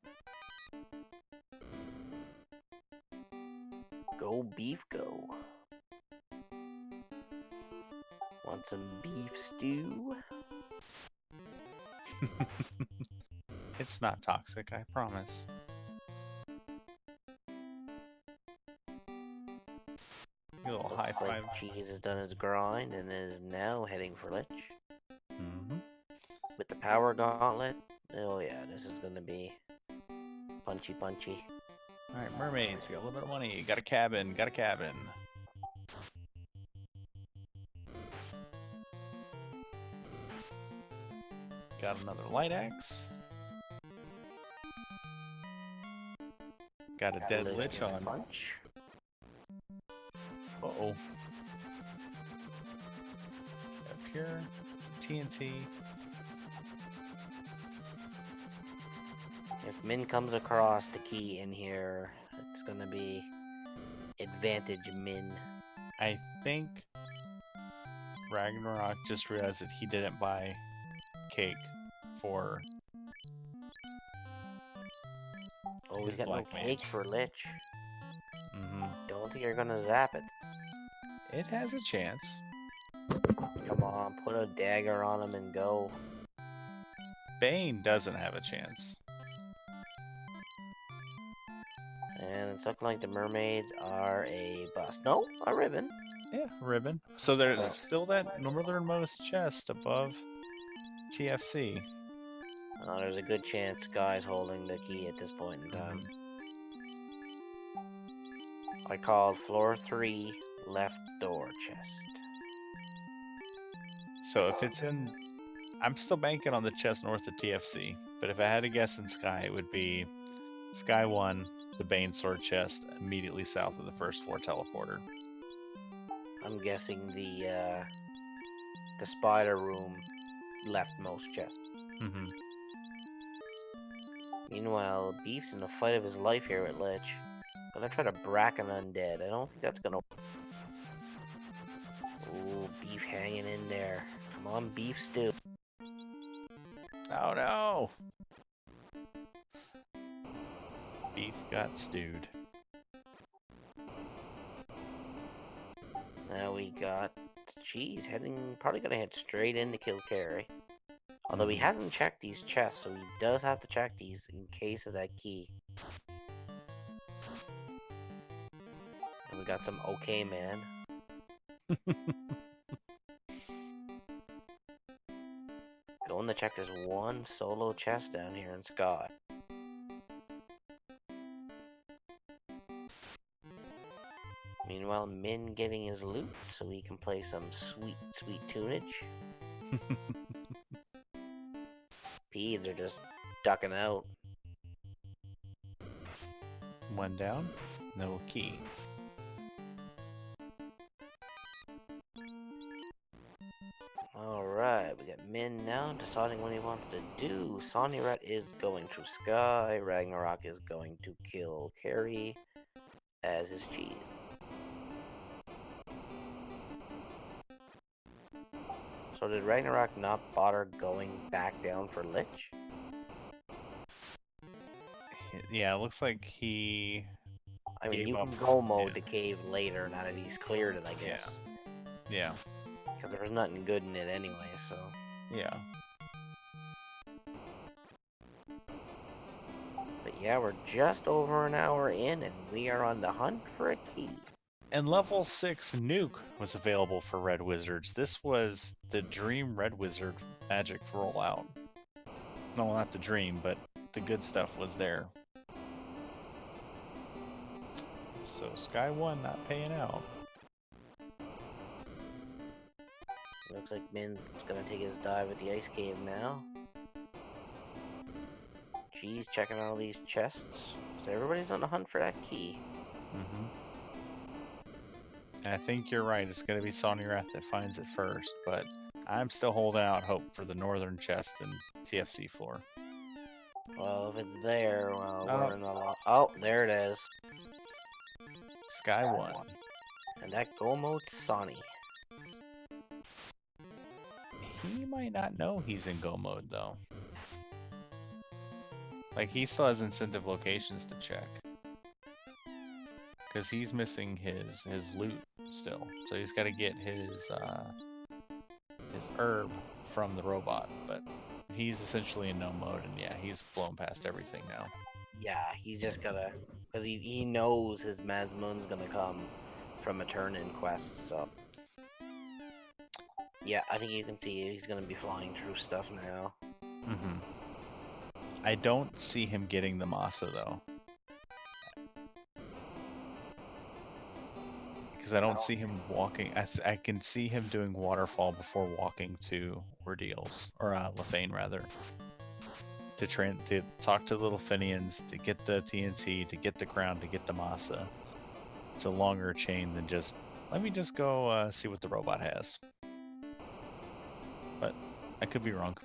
Go beef, go. Want some beef stew? It's not toxic, I promise. A little high Looks five. like Cheese has done his grind and is now heading for Lich. Mm-hmm. With the power gauntlet. Oh yeah, this is gonna be punchy. Alright, mermaids, you got a little bit of money. Got a cabin, Got another light axe. Got a dead lich on. Punch. Uh-oh. Up here, some TNT. If Min comes across the key in here, it's gonna be advantage Min. I think Ragnarok just realized that he didn't buy cake for. Oh, we his got no black cake mage. for Lich. Mm-hmm. Don't think you're gonna zap it. It has a chance. Come on, put a dagger on him and go. Bane doesn't have a chance. And it's looking like the mermaids are a bust. No, a ribbon. Yeah, ribbon. So there's So- still that northernmost chest above TFC. There's a good chance Guy's holding the key at this point in time. I called floor 3, left door chest. So if it's in, I'm still banking on the chest north of TFC. But if I had to guess in Sky, it would be Sky 1, the Bane Sword chest, immediately south of the first floor teleporter. I'm guessing the spider room leftmost chest. Mm-hmm. Meanwhile, Beef's in the fight of his life here at Lich. Gonna try to bracken undead. I don't think that's gonna. Ooh, Beef hanging in there. Come on, Beef stew. Oh no! Beef got stewed. Now we got Cheese probably gonna head straight in to kill Carrie. Although he Mhm. hasn't checked these chests, so he does have to check these in case of that key. And we got some okay man. Going to check this one solo chest down here in Sky. Meanwhile, Min getting his loot so he can play some sweet, sweet tunage. P, they're just ducking out. One down, no key. Alright, we got Min now deciding what he wants to do. Sonyaret is going to Sky. Ragnarok is going to kill Carrie as his cheese. So did Ragnarok not bother going back down for Lich? Yeah, it looks like he. I mean, Gave you up, can go mode yeah. the cave later now that he's cleared it, I guess. Yeah. Because there was nothing good in it anyway, so. Yeah. But yeah, we're just over an hour in and we are on the hunt for a key. And level 6 nuke was available for Red Wizards. This was the Dream Red Wizard magic rollout. No, not the Dream, but the good stuff was there. So Sky 1 not paying out. Looks like Min's gonna take his dive at the ice cave now. Geez, checking all these chests. So everybody's on the hunt for that key. And I think you're right. It's going to be Sonyaret that finds it first, but I'm still holding out hope for the northern chest and TFC floor. Well, if it's there, well, Oh. we're in a lot. Oh, there it is. Sky 1. And that go mode's Sonny. He might not know he's in go mode though. Like he still has incentive locations to check. Because he's missing his loot still. So he's got to get his herb from the robot. But he's essentially in no mode, and yeah, he's blown past everything now. Yeah, he's just gotta, because he knows his Mazmoon's gonna come from a turn-in quest, so. Yeah, I think you can see he's gonna be flying through stuff now. I don't see him getting the Masa though. Because I don't see him walking. I can see him doing waterfall before walking to Ordeals, or Lefane rather. To talk to the little Finians, to get the TNT, to get the crown, to get the Masa. It's a longer chain than just, let me just go see what the robot has. But I could be wrong.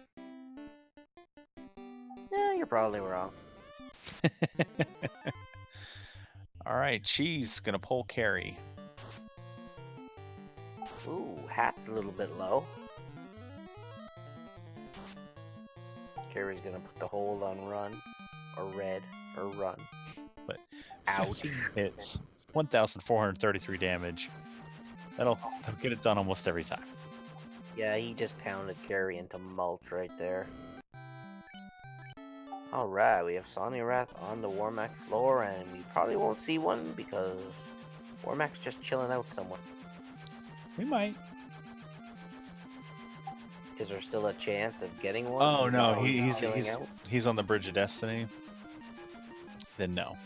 Yeah, you're probably wrong. Alright, Cheese gonna pull Carrie. Ooh, hat's a little bit low. Carrie's gonna put the hold on run, or red, or run. But Ouch. 15 hits, 1,433 damage. That'll get it done almost every time. Yeah, he just pounded Carrie into mulch right there. Alright, we have Sonyaret on the Warmac floor, and we probably won't see one because Warmac's just chilling out somewhere. We might. Is there still a chance of getting one? Oh no, while he's chilling out? he's on the Bridge of Destiny. Then no.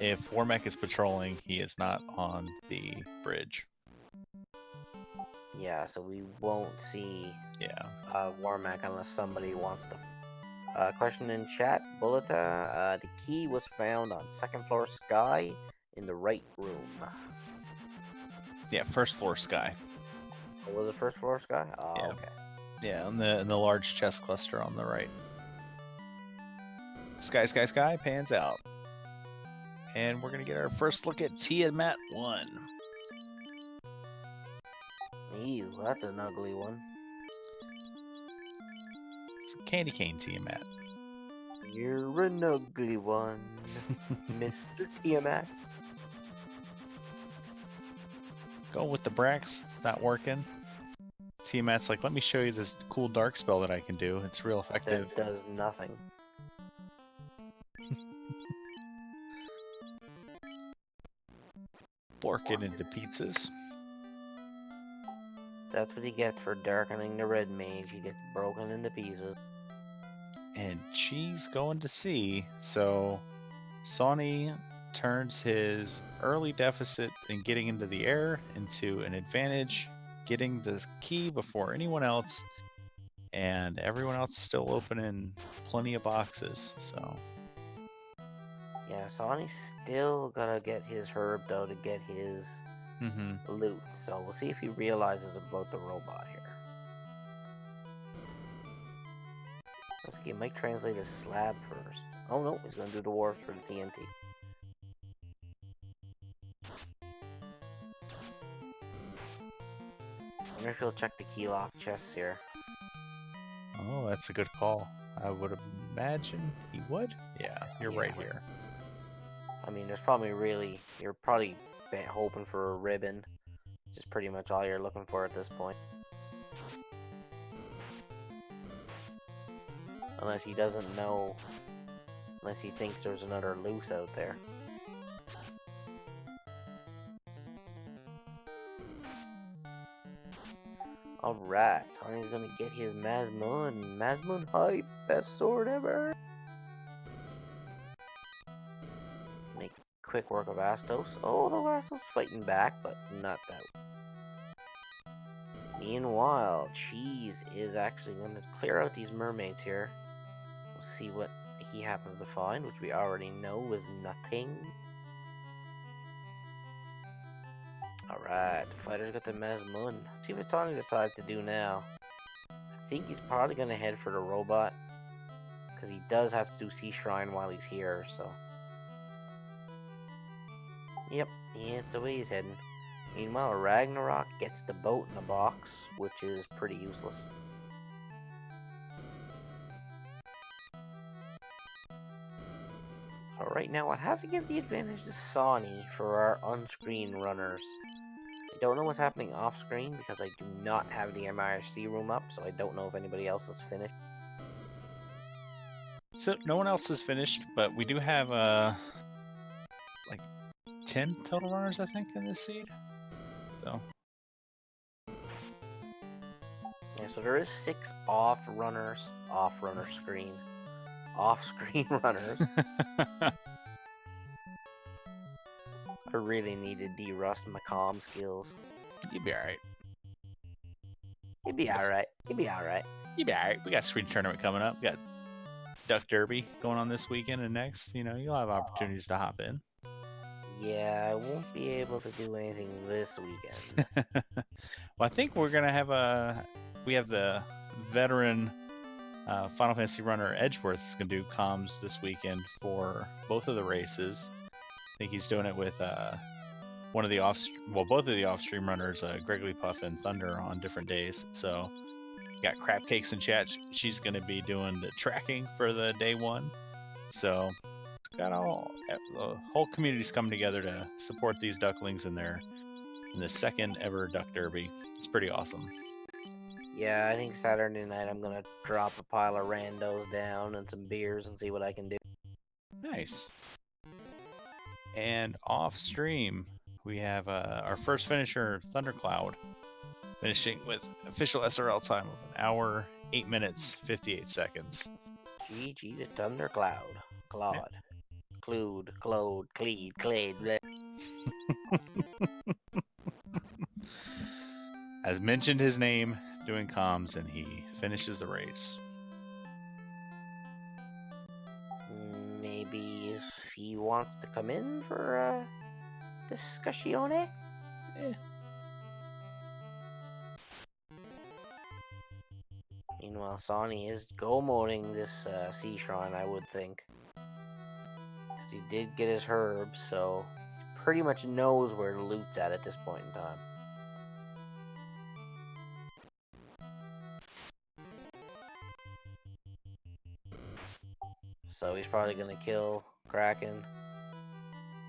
If Warmac is patrolling, he is not on the bridge. Yeah, so we won't see Yeah. Warmac unless somebody wants to. Question in chat, Bulleta. The key was found on second floor Sky in the right room. Yeah, first floor Sky. What was it, first floor Sky? Oh, Yeah. okay. Yeah, in the large chest cluster on the right. Sky pans out. And we're gonna get our first look at Tiamat 1. Ew, that's an ugly one. Candy cane Tiamat. You're an ugly one, Mr. Tiamat. Go with the Brax, not working. Tiamat's like, let me show you this cool dark spell that I can do. It's real effective. That does nothing. Bork it into pizzas. That's what he gets for darkening the red mage. He gets broken into pieces. And Cheese going to sea. So Sawney turns his early deficit in getting into the air into an advantage, getting the key before anyone else, and everyone else still opening plenty of boxes. So Yeah, Sonny's still gotta get his herb though to get his loot. So we'll see if he realizes about the robot here. Let's see, he might translate his slab first. Oh no, he's gonna do the dwarves for the TNT. I wonder if he'll check the key lock chests here. oh, that's a good call. I would imagine he would. Yeah, you're right here. I mean, there's probably you're probably hoping for a ribbon, which is pretty much all you're looking for at this point. Unless he doesn't know, unless he thinks there's another loose out there. Alright, Sonny's gonna get his Mazmun. Mazmun hype, best sword ever! Make quick work of Astos. Oh, the Astos fighting back, but not that. Meanwhile, Cheese is actually gonna clear out these mermaids here. We'll see what he happens to find, which we already know is nothing. Alright, the fighter's got the Mazmun. Let's see what Sonny decides to do now. I think he's probably going to head for the robot. Because he does have to do Sea Shrine while he's here, so. Yep, that's the way he's heading. Meanwhile, Ragnarok gets the boat in a box, which is pretty useless. Alright, now I have to give the advantage to Sonny for our on-screen runners. I don't know what's happening off-screen because I do not have the MIRC room up, so I don't know if anybody else has finished. So no one else is finished, but we do have like 10 total runners, I think, in this seed. So yeah, so there is 6 off-screen runners. I really need to de-rust my comm skills. you'd be alright. You'd be alright. You'd be alright. You'd be alright. We got screen tournament coming up. We got Duck Derby going on this weekend and next. You know, you'll have opportunities to hop in. Yeah, I won't be able to do anything this weekend. Well, I think we're gonna have we have the veteran Final Fantasy runner Edgeworth is gonna do comms this weekend for both of the races. I think he's doing it with both of the off-stream runners, Gregory Puff and Thunder, on different days. So got Crap Cakes in chat. She's gonna be doing the tracking for the day one. So got the whole community's coming together to support these ducklings in the second ever Duck Derby. It's pretty awesome. Yeah, I think Saturday night I'm gonna drop a pile of randos down and some beers and see what I can do. Nice. And off stream, we have our first finisher, Thundercloud, finishing with official SRL time of 1 hour, 8 minutes, 58 seconds. GG to Thundercloud. Claude. Yeah. Clued, Claude, Cleed, Clade, bleh. As mentioned his name, doing comms, and he finishes the race. Maybe if he wants to come in for a discussione? Yeah. Meanwhile, Sonny is go-moding this Sea Shrine, I would think. Because he did get his herbs, so he pretty much knows where the loot's at this point in time. So he's probably going to kill Kraken,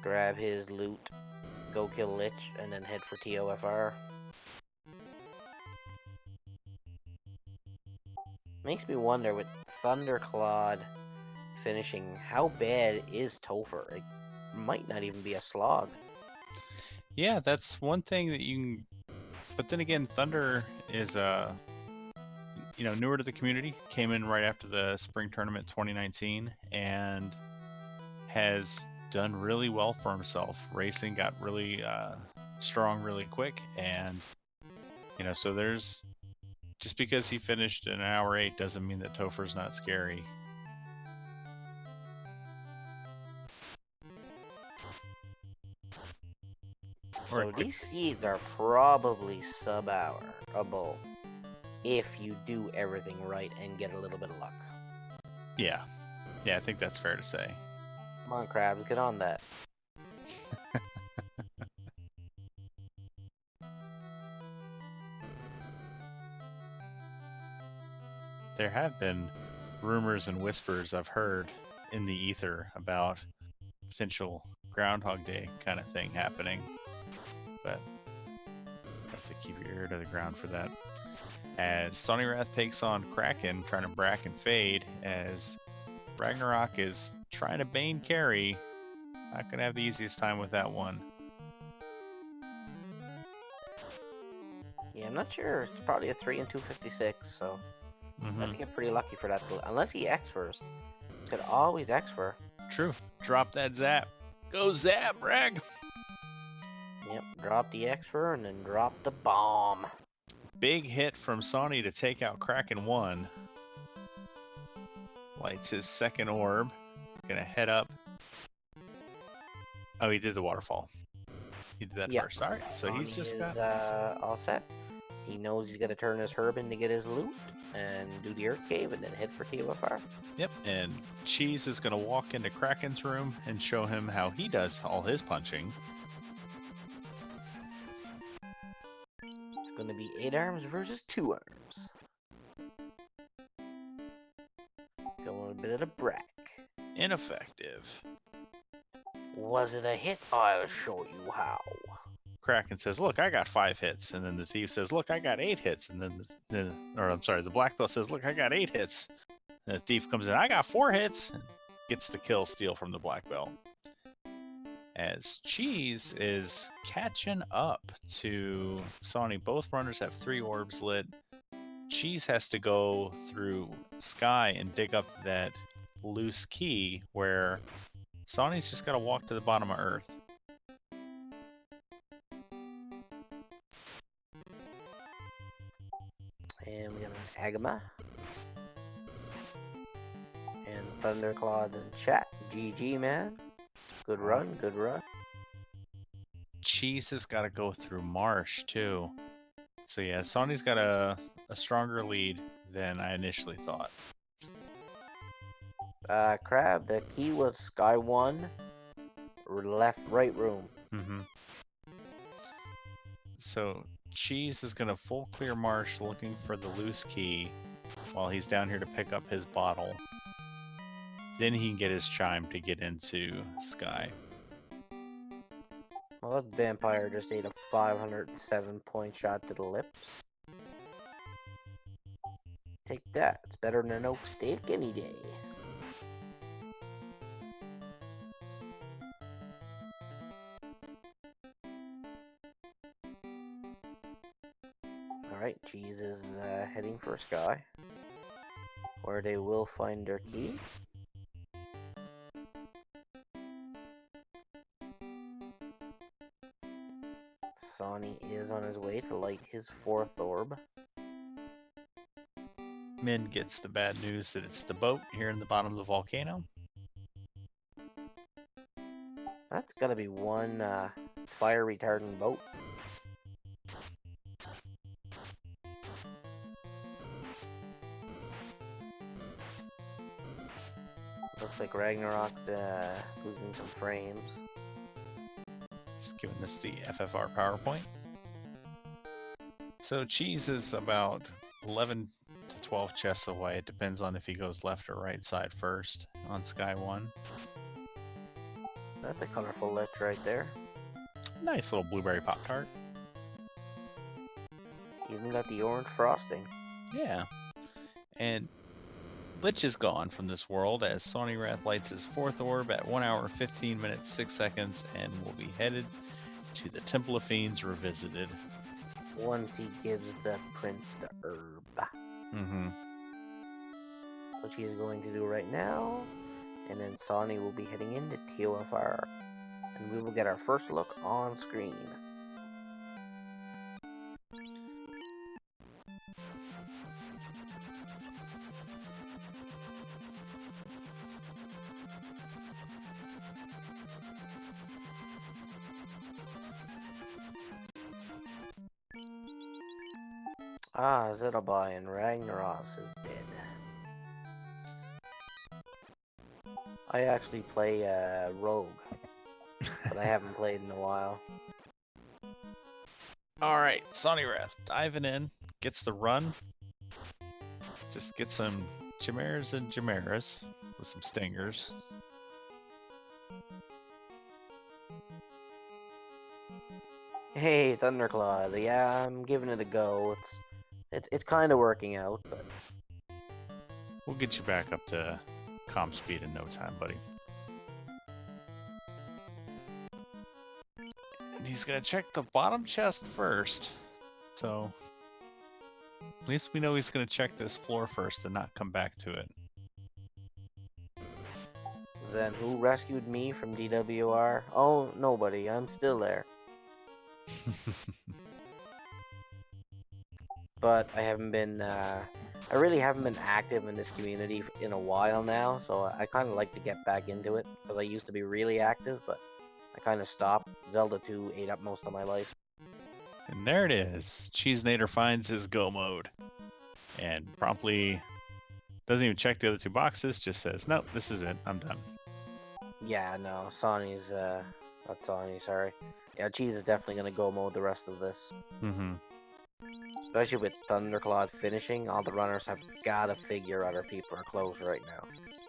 grab his loot, go kill Lich and then head for TOFR. Makes me wonder with Thunderclad finishing, how bad is Topher? It might not even be a slog. Yeah, that's one thing that you can. But then again, Thunder is newer to the community. Came in right after the spring tournament 2019 and has done really well for himself. Racing got really strong really quick, and so there's just because he finished in an hour 8 doesn't mean that Topher's not scary. So these seeds are probably sub-hourable if you do everything right and get a little bit of luck. Yeah, I think that's fair to say. Come on, Crabs, get on that. There have been rumors and whispers I've heard in the ether about potential Groundhog Day kind of thing happening, but have to keep your ear to the ground for that. As Sonny Wrath takes on Kraken, trying to brack and fade, as Ragnarok is trying to Bane carry. Not gonna have the easiest time with that one. Yeah, I'm not sure. It's probably a 3 and 256, so have to get pretty lucky for that. Unless he X-fers. Could always X-fer. True. Drop that zap. Go zap, Rag! Yep, drop the X-fer and then drop the bomb. Big hit from Sonny to take out Kraken 1. Lights his second orb. Gonna head up. Oh, he did the waterfall. He did that first. Alright, so Sonny he's just is, all set. He knows he's got to turn his herb in to get his loot and do the Earth Cave and then head for TOFR. Yep, and Cheese is going to walk into Kraken's room and show him how he does all his punching. It's going to be 8 arms versus 2 arms. Going a bit of a brack. Ineffective. Was it a hit? I'll show you how. Kraken says, look, I got 5 hits. And then the thief says, look, I got 8 hits. And then, the black belt says, look, I got 8 hits. And the thief comes in, I got 4 hits. And gets the kill steal from the black belt. As Cheese is catching up to Sonny. Both runners have 3 orbs lit. Cheese has to go through Sky and dig up that loose key where Sonny's just got to walk to the bottom of Earth. And we got an Agama. And Thunderclaws in chat. GG, man. Good run, good run. Cheese has got to go through Marsh, too. So yeah, Sonny's got a stronger lead than I initially thought. Crab, the key was Sky 1, right room. So Cheese is going to full clear Marsh looking for the loose key while he's down here to pick up his bottle. Then he can get his chime to get into Sky. Well, that vampire just ate a 507 point shot to the lips. Take that. It's better than an oak steak any day. Alright, Cheese is heading for Sky, where they will find their key. Sonny is on his way to light his 4th orb. Min gets the bad news that it's the boat here in the bottom of the volcano. That's gotta be one fire retardant boat. Looks like Ragnarok's losing some frames. It's giving us the FFR PowerPoint. So Cheese is about 11 to 12 chests away. It depends on if he goes left or right side first on Sky 1. That's a colorful lich right there. Nice little blueberry Pop-Tart. Even got the orange frosting. Yeah. And Lich is gone from this world as Sony Wrath lights his fourth orb at 1 hour, 15 minutes, 6 seconds, and will be headed to the Temple of Fiends Revisited. Once he gives the prince the herb. Mm-hmm. Which he is going to do right now. And then Sony will be heading into TOFR. And we will get our first look on screen. Zettelby and Ragnaros is dead. I actually play Rogue, but I haven't played in a while. Alright, Sony Wrath diving in, gets the run. Just get some Chimeras and Chimeras with some stingers. Hey, Thundercloud. Yeah, I'm giving it a go. It's kind of working out, but We'll get you back up to comp speed in no time, buddy. And he's gonna check the bottom chest first. So at least we know he's gonna check this floor first and not come back to it. then who rescued me from DWR? Oh, nobody. I'm still there. But I haven't been, I really haven't been active in this community in a while now, so I kind of like to get back into it, because I used to be really active, but I kind of stopped. Zelda 2 ate up most of my life. And there it is. Cheesenator finds his go mode. And promptly doesn't even check the other two boxes, just says, nope, this is it, I'm done. Yeah, no, Sonny's, not Sonny, sorry. Yeah, Cheese is definitely going to go mode the rest of this. Mm-hmm. Especially with Thundercloud finishing, all the runners have got to figure out our people are close right now.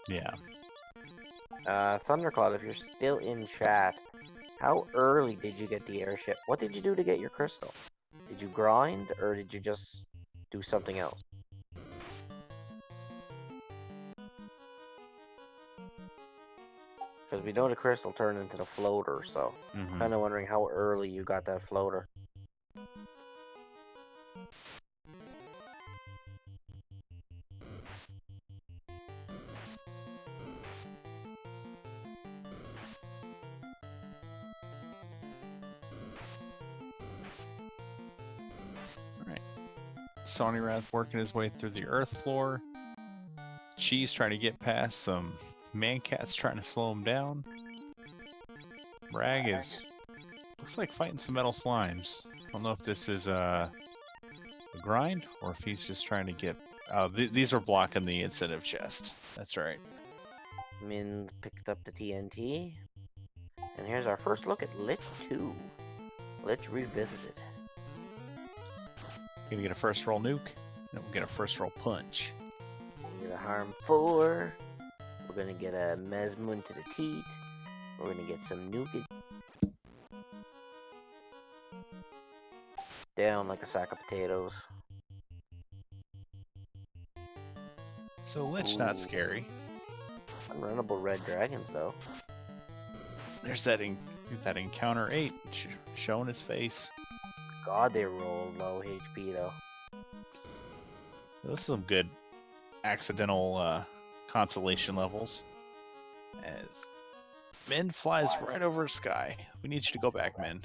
Yeah. Thundercloud, if you're still in chat, how early did you get the airship? What did you do to get your crystal? Did you grind, or did you just do something else? Because we know the crystal turned into the floater, so kind of wondering how early you got that floater. Alright. Sony Wrath working his way through the earth floor. Cheese trying to get past some man-cats trying to slow him down. Rag is looks like fighting some metal slimes. I don't know if this is a grind or if he's just trying to get. Oh, these are blocking the incentive chest. That's right. Min picked up the TNT. And here's our first look at Lich 2. Lich Revisited. Gonna get a first roll nuke. Then we'll get a first roll punch. We're gonna harm 4. We're gonna get a Mesmun to the teat. We're gonna get some nuke. Down like a sack of potatoes. So Lich not scary. Unrunnable red dragons though. There's that encounter 8 showing his face. God, they rolled low HP though. This is some good accidental consolation levels. As Min flies right over Sky. We need you to go back, Min.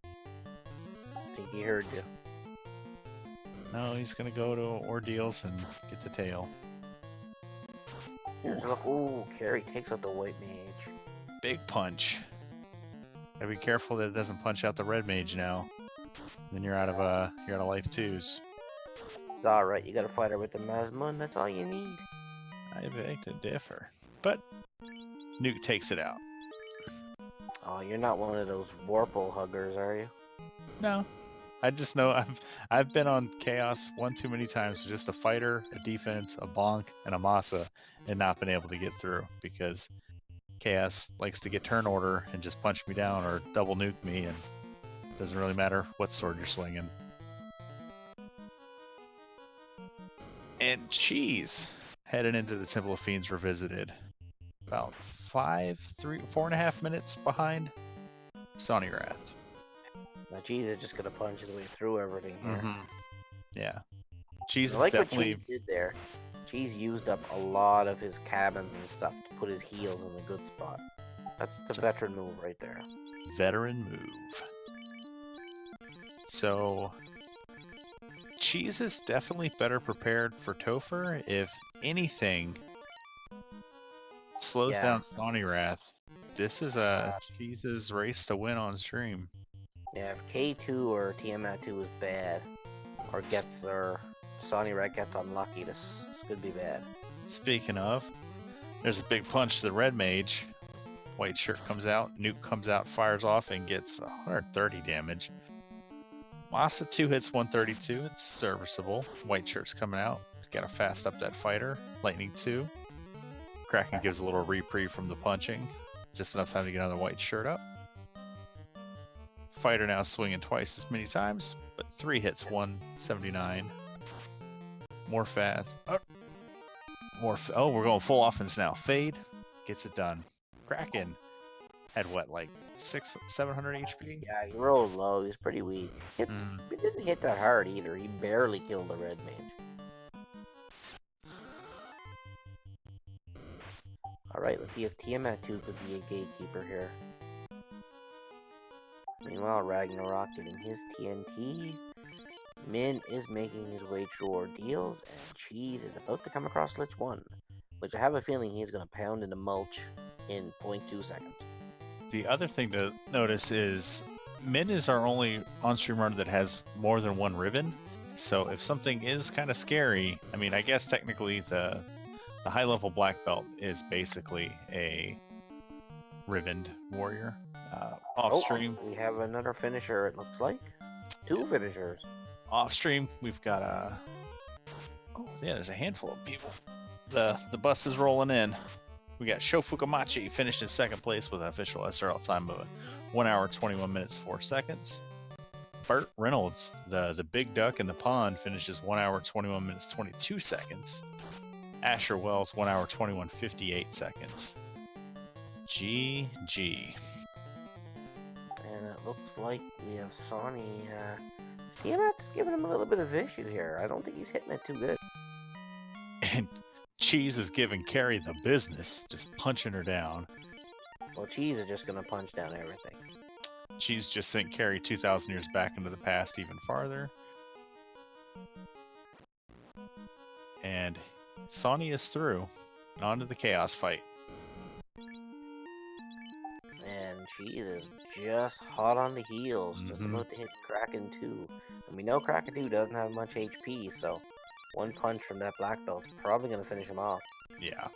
I think he heard you. No, he's gonna go to Ordeals and get the tail. Here's a look. Ooh, Carrie takes out the white mage. Big punch. Gotta be careful that it doesn't punch out the red mage now. Then you're out of life twos. It's alright, you gotta fight her with the Mesmun, that's all you need. I beg to differ. But Nuke takes it out. Oh, you're not one of those Vorpal huggers, are you? No. I just know I've been on Chaos one too many times with just a fighter, a defense, a bonk, and a Masa, and not been able to get through because Chaos likes to get turn order and just punch me down or double nuke me, and doesn't really matter what sword you're swinging. And Cheese heading into the Temple of Fiends Revisited. About 4.5 minutes behind Sony Wrath. Now, Cheese is just gonna punch his way through everything here. Yeah. Cheese I is like definitely... what Cheese did there. Cheese used up a lot of his cabins and stuff to put his heals in a good spot. That's a veteran move right there. Veteran move. So, Cheese is definitely better prepared for Topher. If anything slows down Sony Wrath, this is Cheese's race to win on stream. Yeah, if K2 or Tiamat 2 is bad, or gets their Sony Wrath gets unlucky, this could be bad. Speaking of, there's a big punch to the red mage. White shirt comes out, nuke comes out, fires off, and gets 130 damage. Masa 2 hits 132, it's serviceable. White shirt's coming out, gotta fast up that fighter. Lightning 2. Kraken gives a little reprieve from the punching, just enough time to get another white shirt up. Fighter now swinging twice as many times, but 3 hits 179. More fast. Oh, we're going full offense now. Fade gets it done. Kraken had what, like 700 HP? Yeah, he rolled low. He was pretty weak. He didn't hit that hard either. He barely killed the red mage. Alright, let's see if Tiamat 2 could be a gatekeeper here. Meanwhile, Ragnarok getting his TNT. Min is making his way through ordeals, and Cheese is about to come across Lich 1, which I have a feeling he's going to pound into mulch in 0.2 seconds. The other thing to notice is Min is our only on-stream runner that has more than one ribbon. So if something is kind of scary, I mean, I guess technically the high-level black belt is basically a ribboned warrior. Off-stream, we have another finisher, it looks like. 2 finishers. Off-stream, we've got oh yeah, there's a handful of people. The bus is rolling in. We got Sho Fukamachi finished in second place with an official SRL time of 1 hour 21 minutes 4 seconds. Burt Reynolds, the big duck in the pond, finishes 1 hour 21 minutes 22 seconds. Asher Wells 1 hour 21:58 seconds. GG. And it looks like we have Sonny. Tiamat's giving him a little bit of issue here. I don't think he's hitting it too good. And Cheese is giving Carrie the business, just punching her down. Well, Cheese is just going to punch down everything. Cheese just sent Carrie 2,000 years back into the past even farther. And Sonny is through. On to the Chaos fight. And Cheese is just hot on the heels, just about to hit Kraken 2. And we know Kraken 2 doesn't have much HP, so one punch from that black belt's probably going to finish him off. Yeah.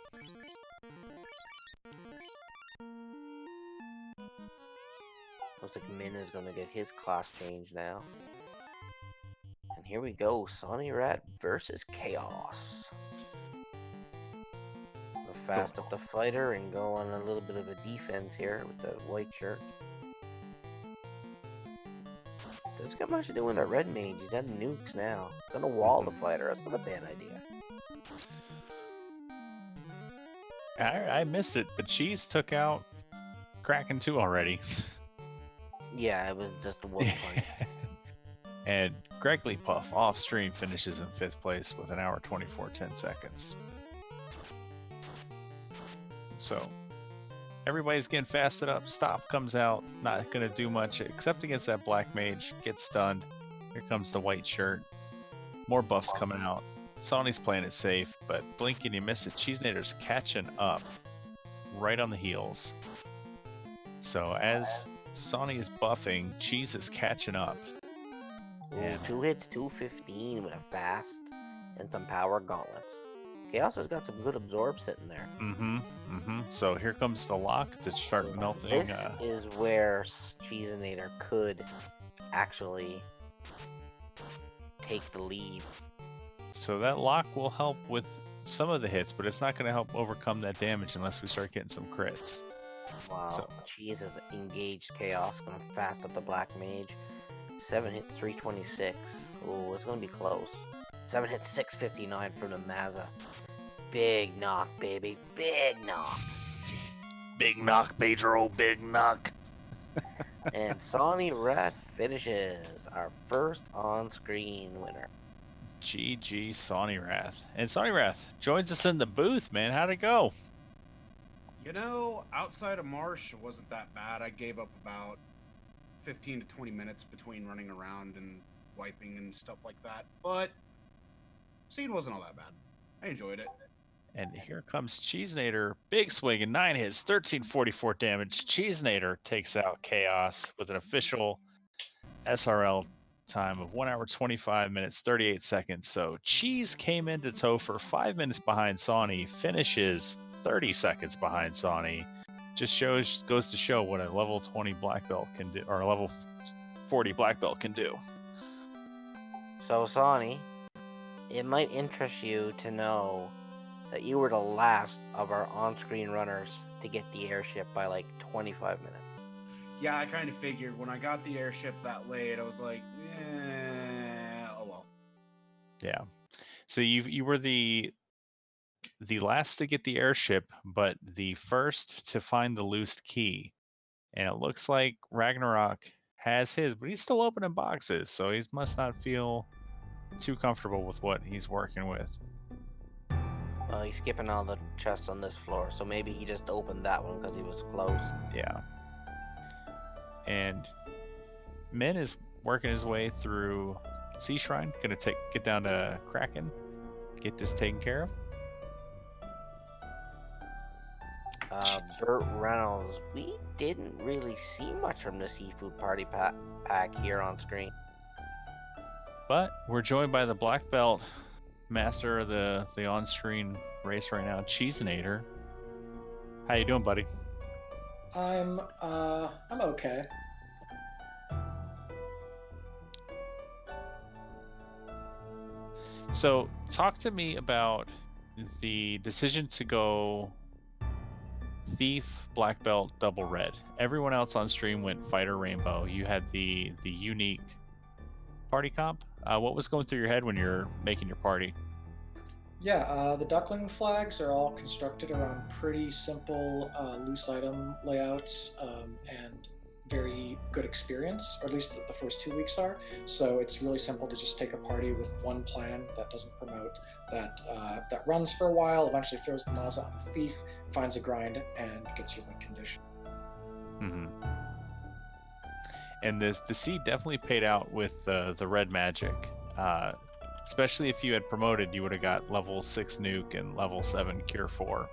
Looks like Min is going to get his class change now. And here we go, Sonny Rat versus Chaos. We'll fast up the fighter and go on a little bit of a defense here with that white shirt. Doesn't got much to do with that red mage. He's at nukes now. Gonna wall the fighter. That's not a bad idea. I missed it, but Cheese took out Kraken 2 already. Yeah, it was just one punch. And Gregley Puff off stream finishes in 5th place with 1 hour 24:10 seconds. So everybody's getting fasted up. Stop comes out, not gonna do much except against that black mage. Gets stunned. Here comes the white shirt. More buffs coming out. Sonny's playing it safe, but blink and you miss it. Cheese Nader's catching up right on the heels. So as Sonny is buffing, Cheese is catching up. Ooh, 2 hits, 215 with a fast and some power gauntlets. Chaos has got some good absorb sitting there. So here comes the lock to start melting. This is where Cheeseinator could actually take the lead. So that lock will help with some of the hits, but it's not going to help overcome that damage unless we start getting some crits. Wow. So Cheese has engaged Chaos, gonna fast up the Black Mage. 7 hits, 326. Ooh, it's gonna be close. 7 hits, 659 from the Mazza. Big knock, baby. Big knock. big knock, Pedro, big knock. And Sonny Wrath finishes our first on-screen winner. GG Sonny Wrath. And Sonny Wrath joins us in the booth, man. How'd it go? You know, outside of Marsh, it wasn't that bad. I gave up about 15 to 20 minutes between running around and wiping and stuff like that. But Seed wasn't all that bad. I enjoyed it. And here comes Cheesenator. Big swing and 9 hits, 1344 damage. Cheesenator takes out Chaos with an official SRL time of 1 hour 25 minutes 38 seconds. So Cheese came into Topher 5 minutes behind Sawney, finishes 30 seconds behind Sawney. Just goes to show what a level 20 black belt can do, or a level 40 black belt can do. So, Sonny, it might interest you to know that you were the last of our on-screen runners to get the airship by like 25 minutes. Yeah, I kind of figured when I got the airship that late, I was like, oh well. Yeah. So you were the last to get the airship, but the first to find the loose key. And it looks like Ragnarok has his, but he's still opening boxes, so he must not feel too comfortable with what he's working with. He's skipping all the chests on this floor, so maybe he just opened that one because he was close. Yeah. And Min is working his way through Sea Shrine, gonna get down to Kraken, get this taken care of. Burt Reynolds, we didn't really see much from the seafood party pack here on screen. But we're joined by the black belt master of the on-screen race right now, Cheesenator. How you doing, buddy? I'm okay. So talk to me about the decision to go Thief, Black Belt, Double Red. Everyone else on stream went Fighter Rainbow. You had the unique party comp. What was going through your head when you're making your party? Yeah, the duckling flags are all constructed around pretty simple loose item layouts and very good experience, or at least the first 2 weeks are. So it's really simple to just take a party with one plan that doesn't promote, that runs for a while, eventually throws the Maza on the Thief, finds a grind, and gets your win condition. Mm-hmm. And the seed definitely paid out with the red magic. Especially if you had promoted, you would have got level 6 nuke and level 7 cure 4.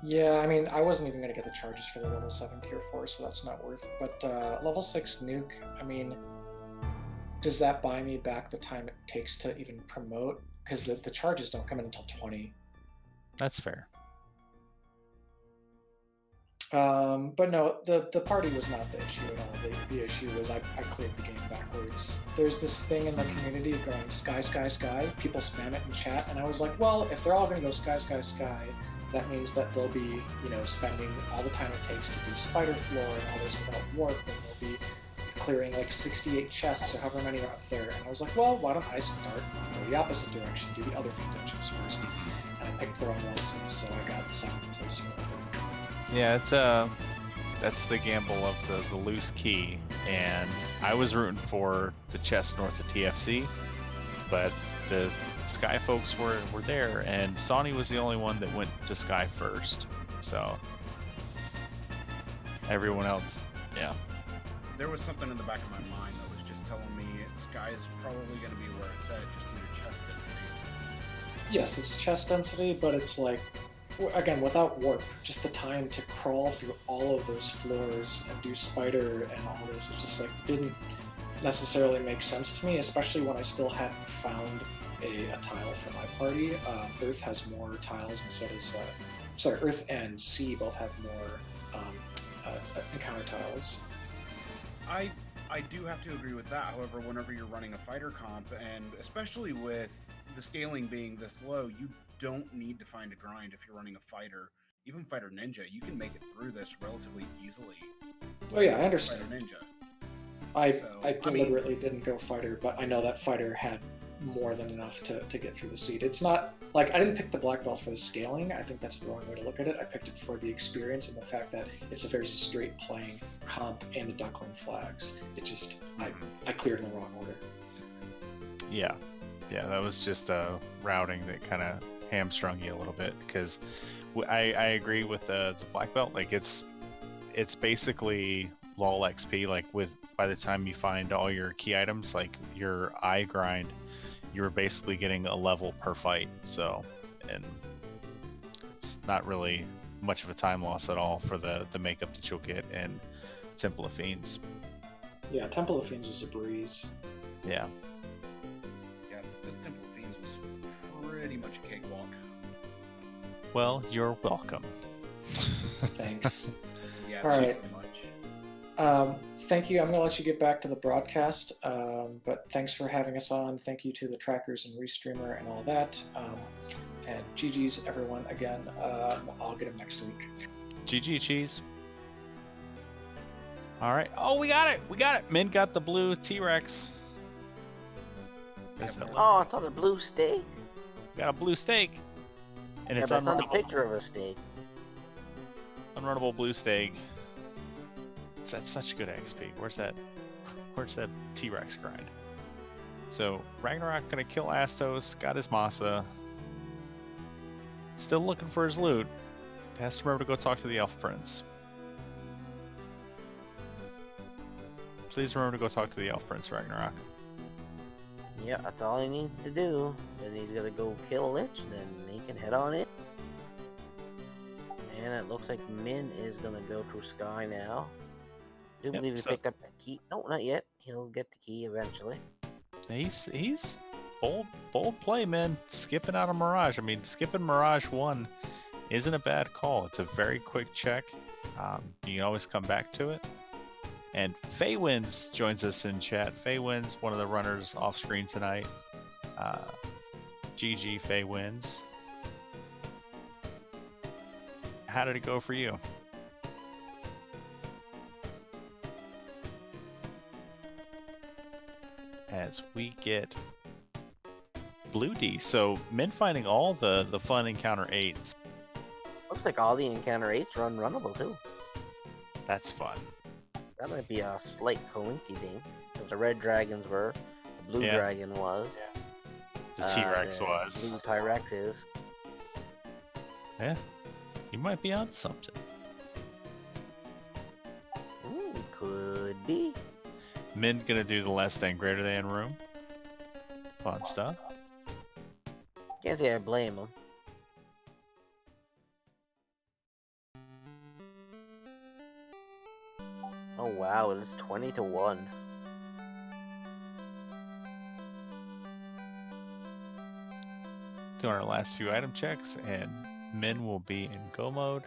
Yeah, I mean, I wasn't even going to get the charges for the level 7 cure 4, so that's not worth it. But level 6 nuke, I mean, does that buy me back the time it takes to even promote? Because the charges don't come in until 20. That's fair. But no, the party was not the issue at all. The issue was I cleared the game backwards. There's this thing in the community of going sky, sky, sky. People spam it in chat, and I was like, well, if they're all going to go sky, sky, sky, that means that they'll be, spending all the time it takes to do spider floor and all this without warp, and they'll be clearing like 68 chests or however many are up there. And I was like, well, why don't I start go the opposite direction, do the other dungeons first? And I picked the wrong ones, and so I got 7th place or whatever. Yeah, that's the gamble of the loose key, and I was rooting for the chest north of TFC, but the Sky folks were there, and Sonny was the only one that went to Sky first, so everyone else, yeah. There was something in the back of my mind that was just telling me Sky's probably going to be where it's at, just due to chest density. Yes, it's chest density, but it's like, again, without warp, just the time to crawl through all of those floors and do spider and all this, it just like didn't necessarily make sense to me, especially when I still hadn't found a tile for my party. Earth has more tiles, and so does Earth and Sea both have more encounter tiles. I do have to agree with that. However, whenever you're running a fighter comp, and especially with the scaling being this low, you don't need to find a grind if you're running a fighter. even Fighter Ninja, you can make it through this relatively easily. Oh yeah, I Fighter understand. Ninja. I So, I I mean- deliberately didn't go fighter, but I know that fighter had more than enough to get through the seed. It's not like I didn't pick the black belt for the scaling. I think that's the wrong way to look at it. I picked it for the experience and the fact that it's a very straight playing comp and the duckling flags. It just I cleared in the wrong order. Yeah, that was just routing that kind of hamstrung you a little bit because I agree with the black belt. Like it's basically lol XP. Like by the time you find all your key items, like your eye grind, you're basically getting a level per fight. So, and it's not really much of a time loss at all for the makeup that you'll get in Temple of Fiends. Yeah, Temple of Fiends is a breeze. Yeah. Yeah, this Temple of Fiends was pretty much a cakewalk. Well, you're welcome. Thanks. Yeah, All thank you right. so much. Thank you. I'm going to let you get back to the broadcast, but thanks for having us on. Thank you to the trackers and Restreamer and all that. And GG's everyone again. I'll get him next week. GG cheese. All right. Oh, we got it. Min got the blue T-Rex. There's that one. Oh, it's on a blue steak. Got a blue steak. And Yeah, it's but it's not a unrunnable, picture of a steak. unrunnable blue steak. That's such good XP. Where's that T-Rex grind? So Ragnarok gonna kill Astos, got his Masa. Still looking for his loot. Has to remember to go talk to the Elf Prince. Please remember to go talk to the Elf Prince, Ragnarok. Yeah, that's all he needs to do. Then he's gonna go kill Lich, and then he can head on in. And it looks like Min is gonna go through Sky now. I do Yep, believe he so- picked up the key. No, not yet. He'll get the key eventually. He's bold play, man. Skipping out of Mirage. I mean, skipping Mirage 1 isn't a bad call. It's a very quick check. You can always come back to it. And Faywins joins us in chat. Faywins, one of the runners off screen tonight. GG Faywins. How did it go for you? As we get Blue D. So Min finding all the fun encounter 8s. Looks like all the encounter 8s are unrunnable too. That's fun. That might be a slight coinky dink. Because the red dragons were, the blue Yeah. dragon was. The T-Rex the was. Blue T-Rex is. Yeah. You might be onto something. Could be. Min gonna do the less than greater than room. Fun stuff. Can't say I blame him. Oh wow, it is 20-1. Doing our last few item checks, and Min will be in go mode.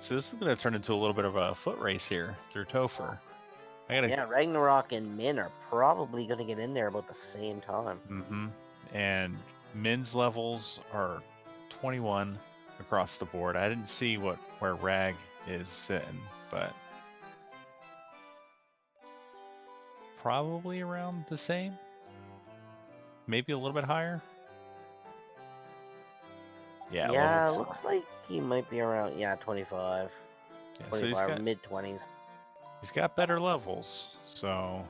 So this is gonna turn into a little bit of a foot race here through Topher. I gotta. Yeah, Ragnarok and Min are probably gonna get in there about the same time. Mm-hmm. And Min's levels are 21 across the board. I didn't see where Rag is sitting, but probably around the same. Maybe a little bit higher. Yeah. Yeah, levels- looks like he might be around 25. yeah, so 25, mid-20s. he's got better levels. So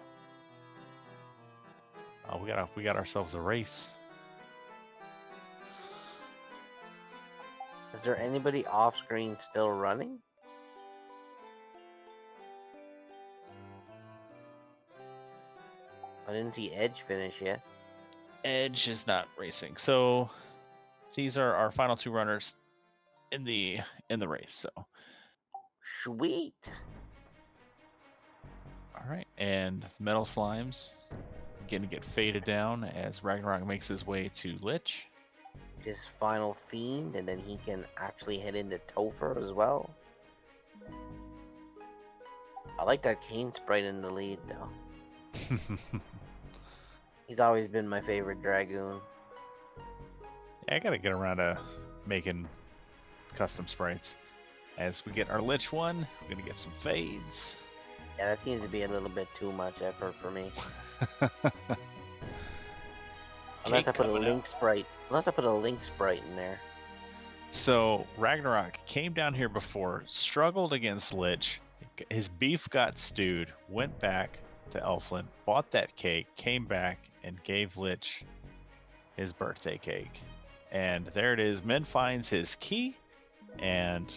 we got ourselves a race. Is there anybody off screen still running? I didn't see Edge finish yet. Edge is not racing. So these are our final two runners in the race. So Sweet. all right, and the metal slimes going to get faded down as Ragnarok makes his way to Lich. His final fiend, and then he can actually head into Topher as well. I like that Kane sprite in the lead, though. He's always been my favorite Dragoon. Yeah, I gotta get around to making custom sprites. As we get our Lich one, we're gonna get some fades. Yeah, that seems to be a little bit too much effort for me. Unless I Cake put a coming Link out. sprite. Unless I put a Link sprite in there. So Ragnarok came down here before, struggled against Lich. His beef got stewed, went back to Elfland, bought that cake, came back, and gave Lich his birthday cake. And there it is. Min finds his key, and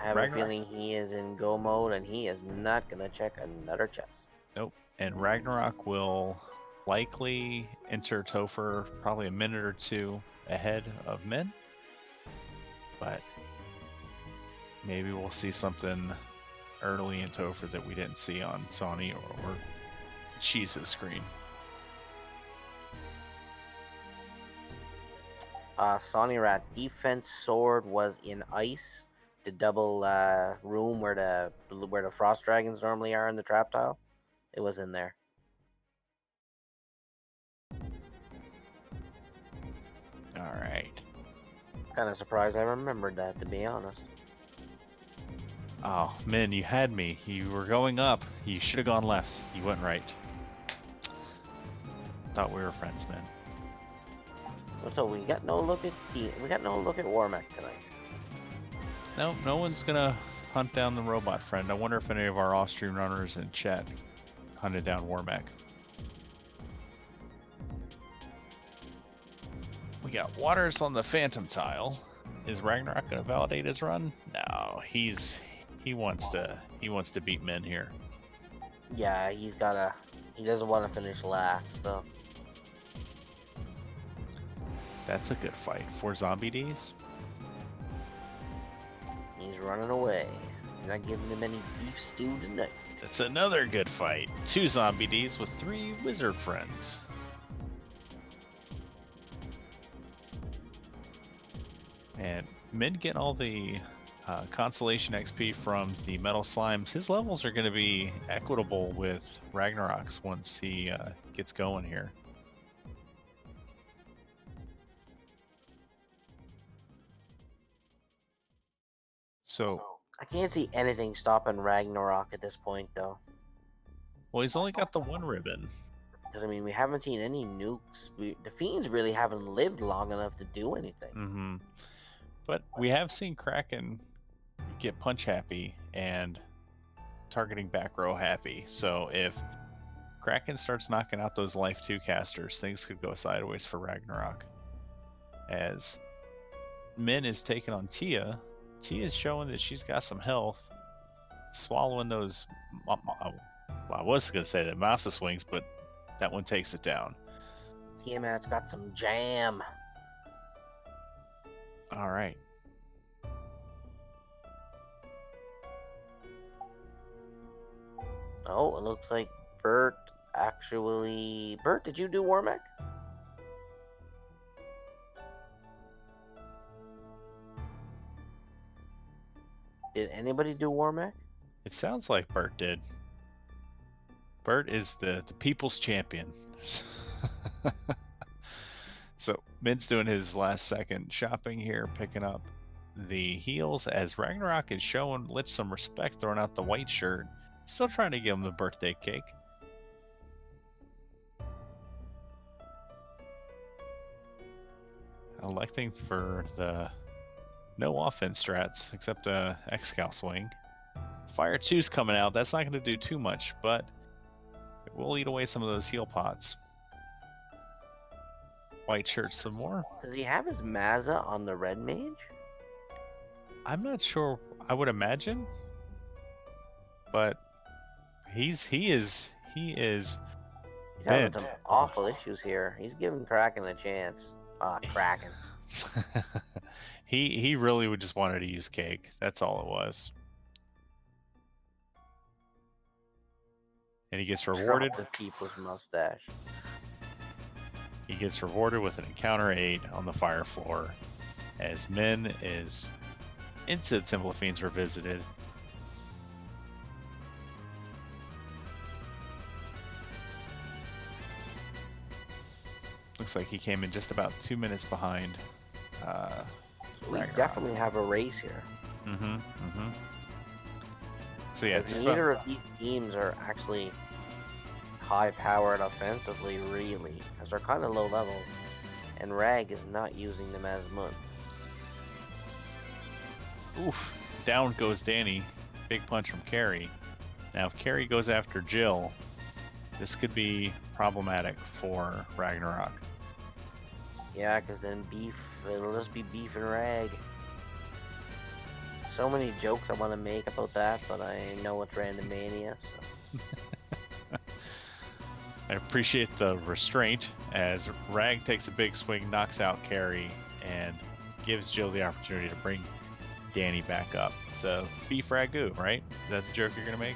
I have Ragnarok. a feeling he is in go mode and he is not gonna check another chest. Nope. And Ragnarok will likely enter Topher probably a minute or two ahead of Min. But maybe we'll see something early in Topher that we didn't see on Sony or Cheese's screen. Sonny Rat defense sword was in ice. The double room where the frost dragons normally are in the trap tile. It was in there. All right. Kind of surprised I remembered that, to be honest. Oh, Min, you had me. You were going up. You should have gone left. You went right. Thought we were friends, Min. So we got no look at we got no look at Warmack tonight. No, no one's gonna hunt down the robot friend. I wonder if any of our off-stream runners in chat hunted down Warmack. We got Waters on the Phantom tile. Is Ragnarok gonna validate his run? No, he wants to beat Min here. Yeah, he doesn't want to finish last, so. That's a good fight. 4 zombie Ds. He's running away. He's not giving them any beef stew tonight. That's another good fight. 2 zombie Ds with 3 wizard friends. And Min getting all the consolation XP from the metal slimes. His levels are going to be equitable with Ragnarok's once he gets going here. So, I can't see anything stopping Ragnarok at this point, though. well, he's only got the 1 ribbon. Because, I mean, we haven't seen any nukes. The Fiends really haven't lived long enough to do anything. Mm-hmm. But we have seen Kraken get punch happy and targeting back row happy. So if Kraken starts knocking out those life 2 casters, things could go sideways for Ragnarok. As Min is taking on Tia. Tia's showing that she's got some health. Swallowing those... well, I was going to say that Masa swings, but that one takes it down. Tiamat's got some jam. Alright. Oh, it looks like Bert actually... Bert, did you do Warmack? Did anybody do Warmack? It sounds like Bert did. Bert is the people's champion. So Min's doing his last second shopping here, picking up the heals as Ragnarok is showing Lich some respect, throwing out the white shirt. Still trying to give him the birthday cake. Electing for the no offense strats except a X-Scout swing. Fire 2's coming out. That's not going to do too much, but it will eat away some of those heal pots. White shirt some more. Does he have his Mazza on the red mage? I'm not sure. I would imagine, but he is He's having bent. some awful issues here. He's giving Kraken a chance. Kraken. he really would just wanted to use cake. That's all it was. And he gets rewarded. Drop the people's mustache. He gets rewarded with an encounter 8 on the fire floor as Min is into Temple of Fiends Revisited. Looks like he came in just about 2 minutes behind We Ragnarok. definitely have a race here. So yeah, Because neither of these teams are actually high-powered offensively, really, because they're kind of low level, and Rag is not using them as much. oof, down goes Danny. Big punch from Carrie. Now, if Carrie goes after Jill, this could be problematic for Ragnarok. Yeah, because then it'll just be beef and Rag. So many jokes I want to make about that, but I know it's Randomania, so... I appreciate the restraint as Rag takes a big swing, knocks out Carrie, and gives Jill the opportunity to bring Danny back up. So, beef ragu, right? Is that the joke you're going to make?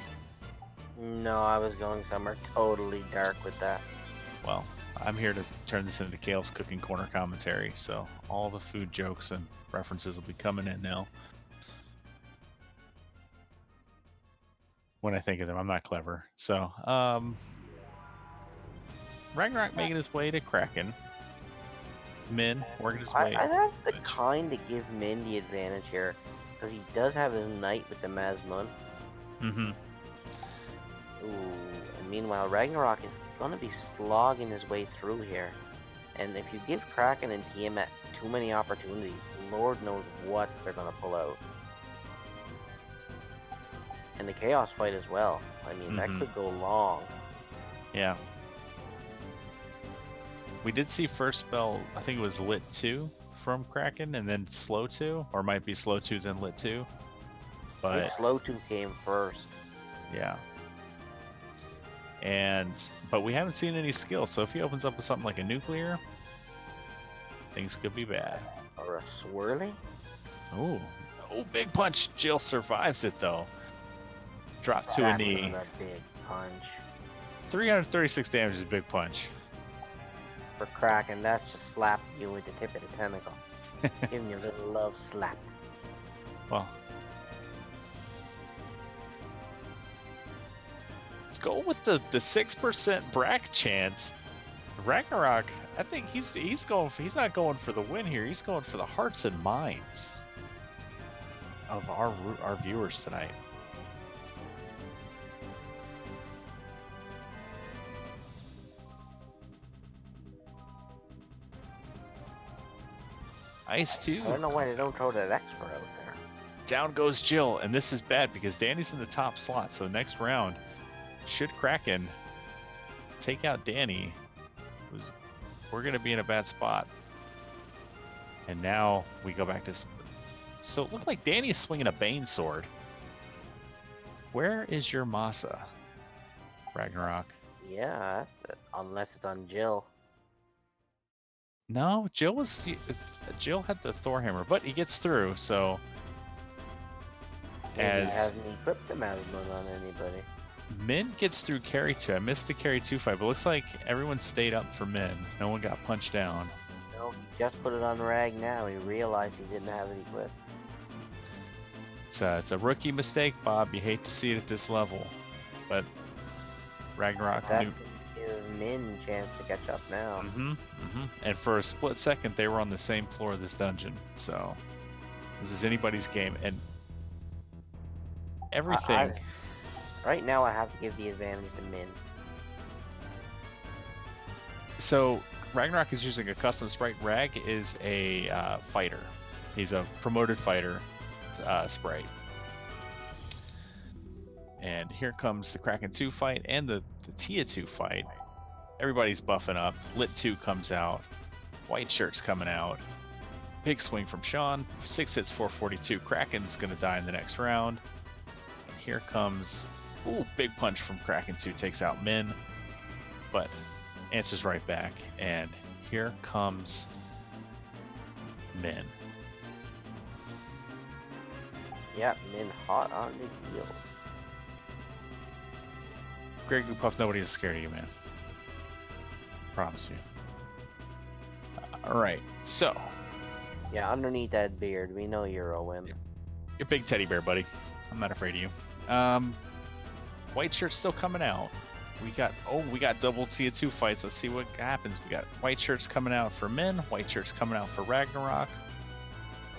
No, I was going somewhere totally dark with that. Well, I'm here to turn this into Kale's Cooking Corner commentary, so all the food jokes and references will be coming in now. When I think of them, I'm not clever. So, Ragnarok making his way to Kraken. Min working his way. I'd have to kind of give Min the advantage here, because he does have his knight with the Mazmun. Mm-hmm. Ooh, and meanwhile, Ragnarok is going to be slogging his way through here. And if you give Kraken and Tiamat too many opportunities, Lord knows what they're going to pull out. And the Chaos fight as well. I mean, that could go long. Yeah. We did see first spell, I think it was Lit 2 from Kraken, and then Slow 2, or it might be Slow 2 then Lit 2. I think But Slow 2 came first. yeah. But we haven't seen any skill, so if he opens up with something like a nuclear, things could be bad. Or a Swirly? Oh, big punch. Jill survives it though. Drop to a That's knee. another big punch. 336 damage is a big punch. For Kraken, that's just slapping you with the tip of the tentacle. Giving you a little love slap. Well, go with the 6% Brack chance. Ragnarok, I think he's not going for the win here. He's going for the hearts and minds of our viewers tonight. Ice 2. I don't know why they don't throw that expert out there. Down goes Jill, and this is bad because Danny's in the top slot. So next round, should Kraken take out Danny, we're going to be in a bad spot. And now we go back to... So it looked like Danny is swinging a Bane sword. Where is your Masa, Ragnarok? Yeah, that's it. Unless it's on Jill. No, Jill had the Thor hammer, but he gets through, so... Maybe he hasn't equipped the Mazmun on anybody. Min gets through Carry 2. I missed the Carry 2 fight, but it looks like everyone stayed up for Min. No one got punched down. No, he just put it on Rag now. He realized he didn't have it equipped. It's a rookie mistake, Bob. You hate to see it at this level. But Ragnarok That's going to give Min a chance to catch up now. And for a split second, they were on the same floor of this dungeon. So this is anybody's game. And everything... Right now, I have to give the advantage to Min. So Ragnarok is using a custom sprite. Rag is a fighter. He's a promoted fighter sprite. And here comes the Kraken 2 fight and the Tia 2 fight. Everybody's buffing up. Lit 2 comes out. White shirt's coming out. Big swing from Sean. 6 hits, 442. Kraken's going to die in the next round. And here comes... Ooh, big punch from Kraken 2 takes out Min. But answers right back. And here comes Min. Yep, Min hot on the heels. Greg Puff, nobody is scared of you, man. Promise you. Alright, so. Yeah, underneath that beard, we know you're a wimp. You're a big teddy bear, buddy. I'm not afraid of you. White shirt's still coming out. We got double Tia 2 fights. Let's see what happens. We got white shirts coming out for Min, white shirts coming out for Ragnarok.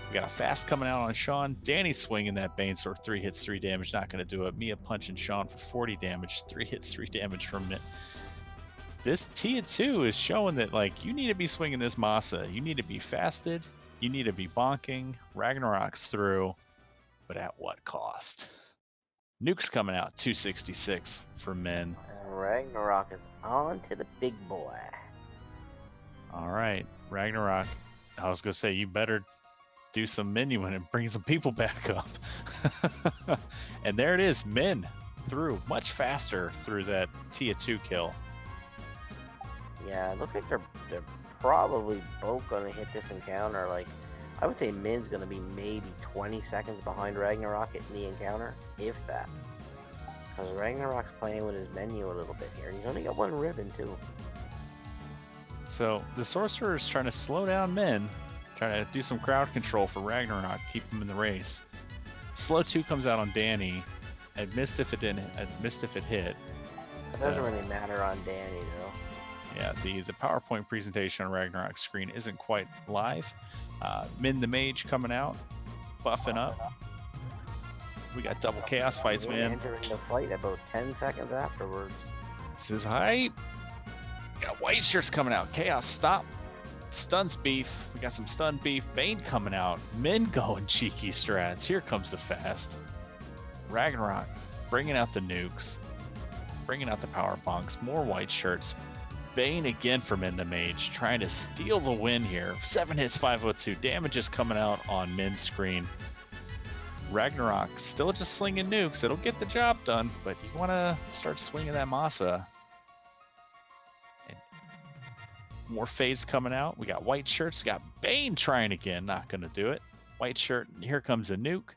We got a fast coming out on Sean. Danny swinging that Bane Sword. 3 hits, 3 damage. Not going to do it. Mia punching Sean for 40 damage. 3 hits, 3 damage from it. This Tia 2 is showing that, like, you need to be swinging this Masa. You need to be fasted. You need to be bonking. Ragnarok's through. But at what cost? Nuke's coming out. 266 for men. And Ragnarok is on to the big boy. All right. Ragnarok. I was going to say, you better do some menuing and bring some people back up. And there it is. Men through much faster through that Tia 2 kill. Yeah, it looks like they're probably both gonna hit this encounter. Like, I would say Min's gonna be maybe 20 seconds behind Ragnarok in the encounter, if that. Because Ragnarok's playing with his menu a little bit here, and he's only got 1 ribbon too. So the sorcerer is trying to slow down Min, trying to do some crowd control for Ragnarok, keep him in the race. Slow 2 comes out on Danny. I missed if it didn't. I missed if it hit. It doesn't really matter on Danny though. Yeah, the PowerPoint presentation on Ragnarok's screen isn't quite live. Min the Mage coming out, buffing up. We got double chaos fights, Min man. entering the fight about 10 seconds afterwards. This is hype. Got white shirts coming out. Chaos stop. Stuns beef. We got some stun beef. Bane coming out. Min going cheeky strats. Here comes the fast. Ragnarok bringing out the nukes. Bringing out the power bonks. More white shirts. Bane again from Min the Mage, trying to steal the win here. 7 hits, 502. Damage is coming out on Min's screen. Ragnarok still just slinging nukes. It'll get the job done, but you want to start swinging that Masa. And more fades coming out. We got white shirts. We got Bane trying again. Not going to do it. White shirt. Here comes a nuke.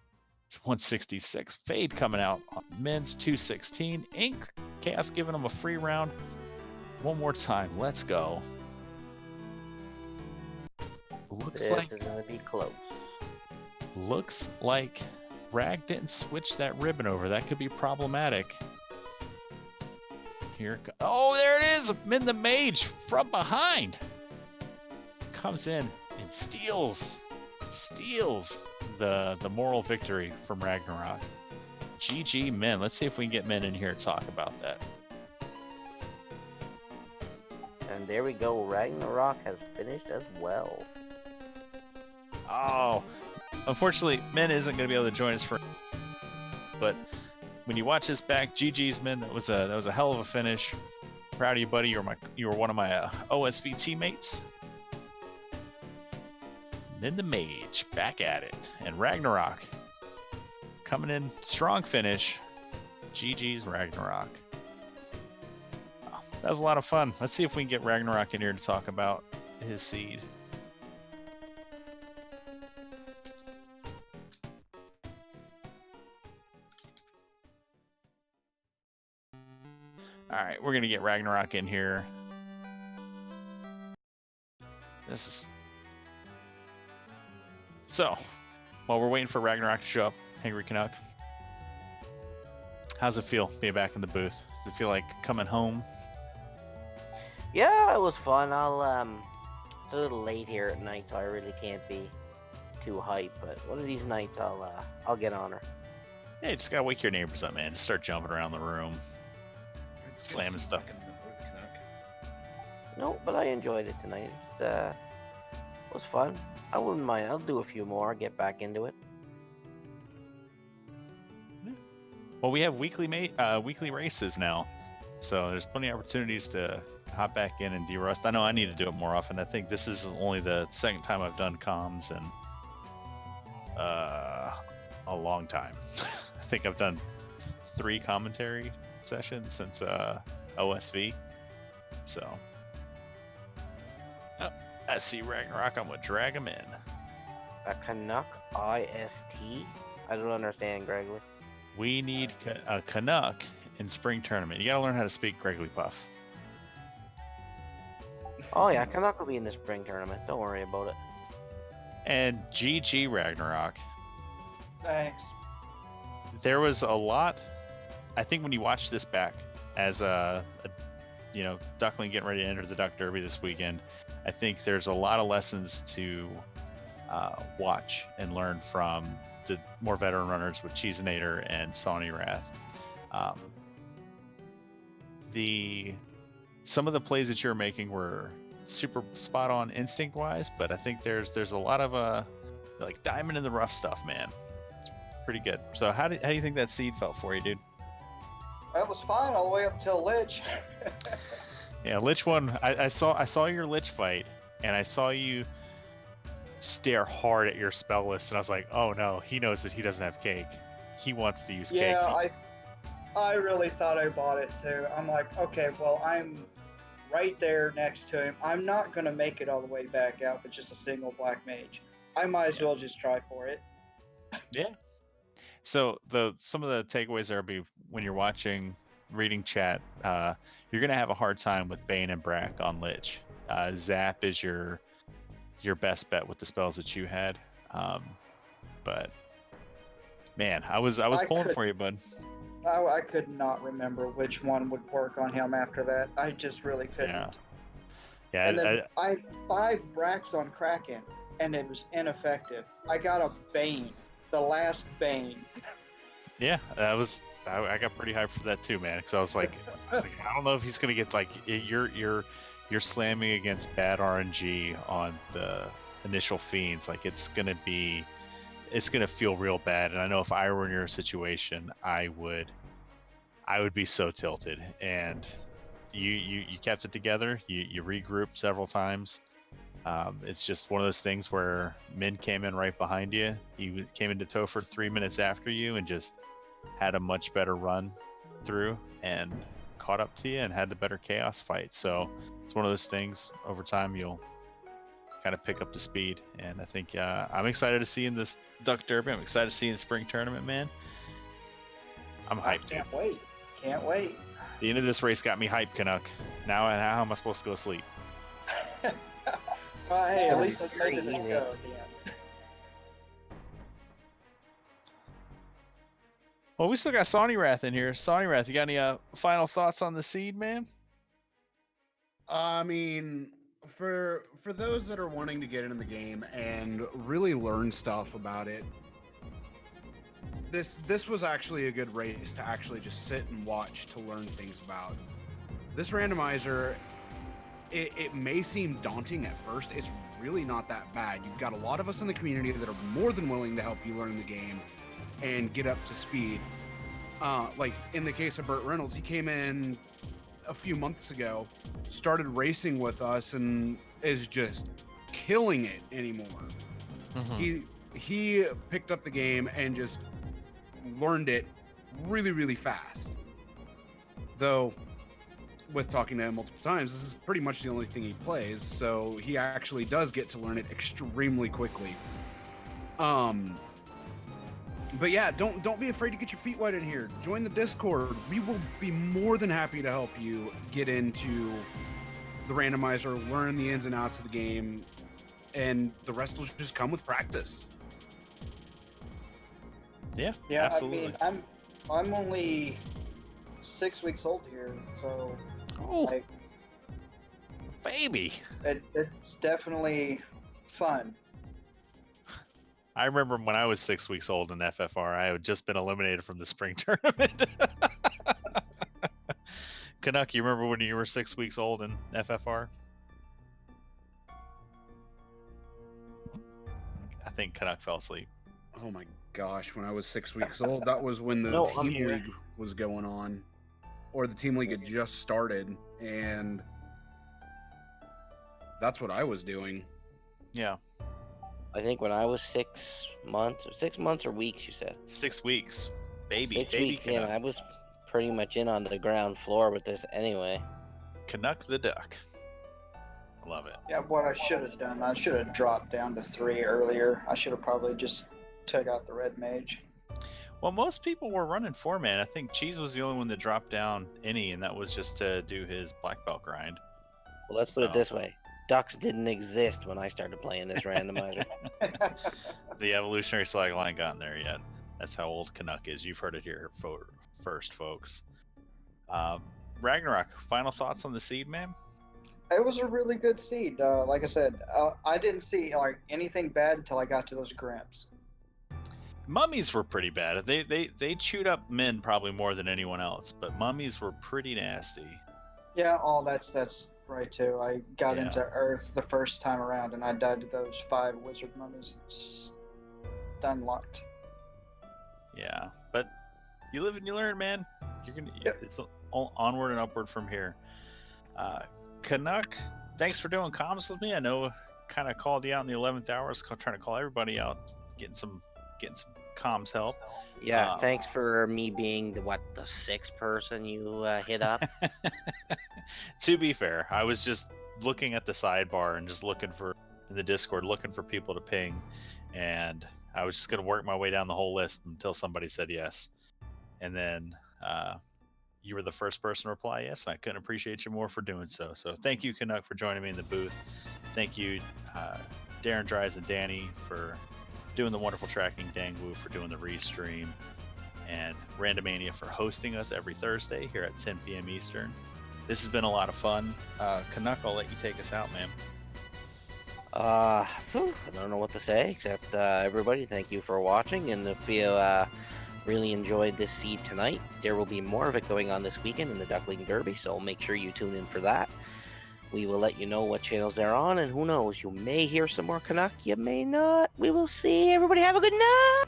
It's 166. Fade coming out on Min's 216. Ink. Chaos giving him a free round. One more time, let's go. This is gonna be close. Looks like Rag didn't switch that ribbon over. That could be problematic. Oh, there it is! Min the Mage from behind. Comes in and steals the moral victory from Ragnarok. GG Min. Let's see if we can get Min in here to talk about that. And there we go, Ragnarok has finished as well. Oh, unfortunately, Min isn't going to be able to join us for. But when you watch this back, GG's Min, that was a hell of a finish. Proud of you, buddy. You were one of my OSV teammates. Min the Mage back at it, and Ragnarok coming in strong finish. GG's Ragnarok. That was a lot of fun. Let's see if we can get Ragnarok in here to talk about his seed. Alright, we're going to get Ragnarok in here. So, while we're waiting for Ragnarok to show up, Hangry Canuck, how's it feel being back in the booth? Does it feel like coming home? Yeah, it was fun. It's a little late here at night, so I really can't be too hyped. But one of these nights, I'll get on her. Yeah, you just gotta wake your neighbors up, man. Just start jumping around the room, It's slamming good stuff. back in the booth, Canuck. No, but I enjoyed it tonight. It was fun. I wouldn't mind. I'll do a few more. Get back into it. Well, we have weekly races now, so there's plenty of opportunities to hop back in and de-rust. I know I need to do it more often. I think this is only the second time I've done comms in a long time. I think I've done 3 commentary sessions since OSV. So, oh, I see Ragnarok. I'm gonna drag him in. A Canuck IST? I don't understand, Gregory. We need a Canuck in spring tournament. You gotta learn how to speak Gregory Puff. Oh yeah, Canuck will be in the spring tournament. Don't worry about it. And GG Ragnarok. Thanks. There was a lot. I think when you watch this back as a Duckling getting ready to enter the Duck Derby this weekend, I think there's a lot of lessons to watch and learn from the more veteran runners with Cheeseinator and Sawney Wrath. Some of the plays that you're making were super spot on instinct wise, but I think there's a lot of like diamond in the rough stuff, man. It's pretty good. So how do you think that seed felt for you, dude? That was fine all the way up till Lich. Yeah, Lich one. I saw your Lich fight, and I saw you stare hard at your spell list, and I was like, oh no, he knows that he doesn't have cake. He wants to use cake. Yeah, I really thought I bought it too. I'm like, okay, well, I'm right there next to him. I'm not going to make it all the way back out with just a single black mage. I might as well just try for it. Yeah. So some of the takeaways there will be when you're reading chat, you're gonna have a hard time with Bane and Brack on Lich. Zap is your best bet with the spells that you had. But man, I was pulling for you, bud. I could not remember which one would work on him after that. I just really couldn't. Yeah. And then I had 5 Bracks on Kraken, and it was ineffective. I got a Bane, the last Bane. Yeah, I got pretty hyped for that too, man. Because I was like, I don't know if he's gonna get like you're slamming against bad RNG on the initial fiends. Like it's gonna feel real bad. And I know if I were in your situation, I would be so tilted. And you kept it together. You regrouped several times. It's just one of those things where Min came in right behind you. He came into Topher 3 minutes after you and just had a much better run through and caught up to you and had the better chaos fight. So it's one of those things over time you'll kind of pick up the speed. And I think I'm excited to see in this Duck Derby. I'm excited to see in the spring tournament, man. I'm hyped, dude. Can't wait. The end of this race got me hyped, Canuck. Now how am I supposed to go to sleep? Well, hey, at least Very let's make it easy. go at the end. Well, we still got Sawney Wrath in here. Sawney Wrath, you got any final thoughts on the seed, man? I mean, for those that are wanting to get into the game and really learn stuff about it, this was actually a good race to actually just sit and watch to learn things about. This randomizer, it may seem daunting at first. It's really not that bad. You've got a lot of us in the community that are more than willing to help you learn the game and get up to speed. Like in the case of Burt Reynolds, he came in a few months ago, started racing with us, and is just killing it anymore. Mm-hmm. He picked up the game and just learned it really, really fast. Though, with talking to him multiple times, this is pretty much the only thing he plays, so he actually does get to learn it extremely quickly. But yeah, don't be afraid to get your feet wet in here. Join the Discord. We will be more than happy to help you get into the randomizer, learn the ins and outs of the game, and the rest will just come with practice. Yeah, absolutely. I mean, I'm only 6 weeks old here, so like, baby. It's definitely fun. I remember when I was 6 weeks old in FFR, I had just been eliminated from the spring tournament. Canuck, you remember when you were 6 weeks old in FFR? I think Canuck fell asleep. Oh my gosh, when I was 6 weeks old, that was when the Team League was going on. Or the Team League had just started, and that's what I was doing. Yeah. I think when I was 6 months or weeks, you said? 6 weeks. Baby. 6 baby weeks in, Canuck. I was pretty much in on the ground floor with this anyway. Canuck the Duck. Love it. Yeah, what I should have done, I should have dropped down to 3 earlier. I should have probably just took out the red mage. Well, most people were running 4-man. I think Cheese was the only one that dropped down any, and that was just to do his black belt grind. Well, let's put it this way. Ducks didn't exist when I started playing this randomizer. The evolutionary slag line gotten there yet. That's how old Canuck is. You've heard it here first, folks. Ragnarok, final thoughts on the seed, man? It was a really good seed. Like I said, I didn't see like anything bad until I got to those grimps. Mummies were pretty bad. They chewed up men probably more than anyone else, but mummies were pretty nasty. Yeah, that's right too. I got Yeah. into Earth the first time around, and I died to those 5 wizard mummies. Unlocked. Yeah, but you live and you learn, man. You're gonna. Yep. It's onward and upward from here. Canuck, thanks for doing comms with me. I know, kind of called you out in the 11th hour. I was trying to call everybody out, getting some comms help. Yeah, thanks for me being the 6th person you hit up. To be fair, I was just looking at the sidebar and just looking for in the Discord, looking for people to ping, and I was just gonna work my way down the whole list until somebody said yes, and then you were the first person to reply yes. And I couldn't appreciate you more for doing so. So thank you, Canuck, for joining me in the booth. Thank you, Darren Dries and Danny, for doing the wonderful tracking, Dangwoo for doing the restream, and Randomania for hosting us every Thursday here at 10 p.m. Eastern. This has been a lot of fun. Canuck, I'll let you take us out, man. I don't know what to say except everybody, thank you for watching, and if you really enjoyed this seed tonight, there will be more of it going on this weekend in the Duckling Derby, so make sure you tune in for that. We will let you know what channels they're on, and who knows, you may hear some more Canuck, you may not. We will see. Everybody have a good night!